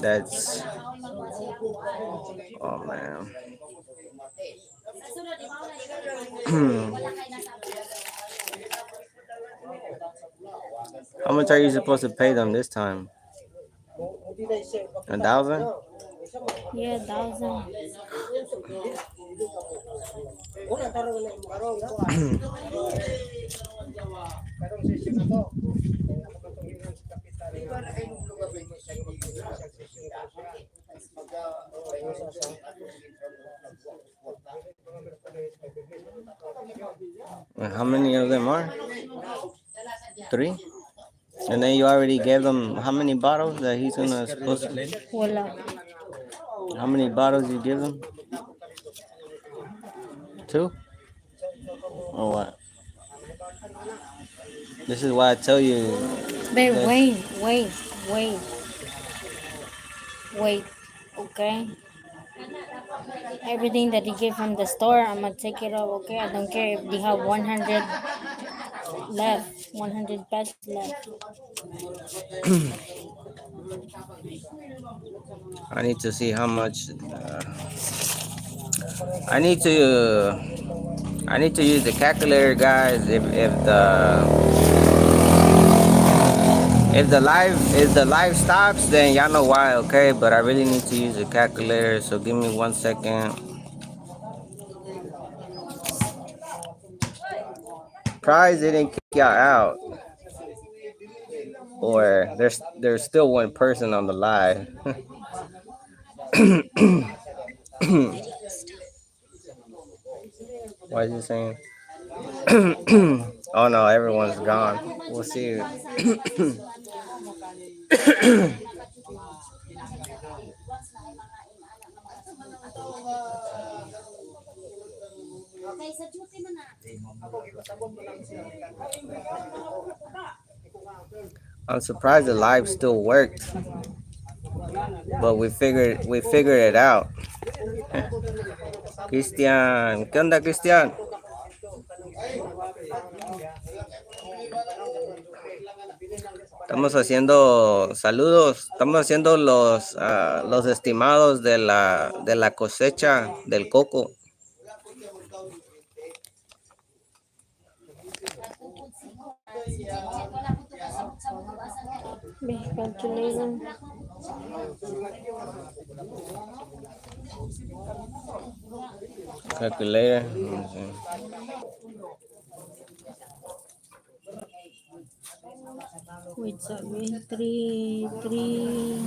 That's, oh man. How much are you supposed to pay them this time? 1,000? Yeah, 1,000. And how many of them are? Three? And then you already gave them how many bottles that he's gonna supposed to? Wala. How many bottles you give him? Two? Or what? This is why I tell you. Babe, This. wait. Okay. Everything that he gave from the store, I'm gonna take it all. Okay. I don't care if they have 100 left, 100 pesos left. I need to see how much. I need to. I need to use the calculator, guys. If the live stops, then y'all know why, okay? But I really need to use the calculator, so give me 1 second. Prize didn't kick y'all out, or there's still one person on the live. Why is he saying? Oh no, everyone's gone. We'll see. I'm surprised the live still worked, but we figured it out. Cristian, ¿qué onda, Cristian? Estamos haciendo saludos, estamos haciendo los estimados de la cosecha del coco. Calculator. Calculator. Wait, sabi, 3, 3.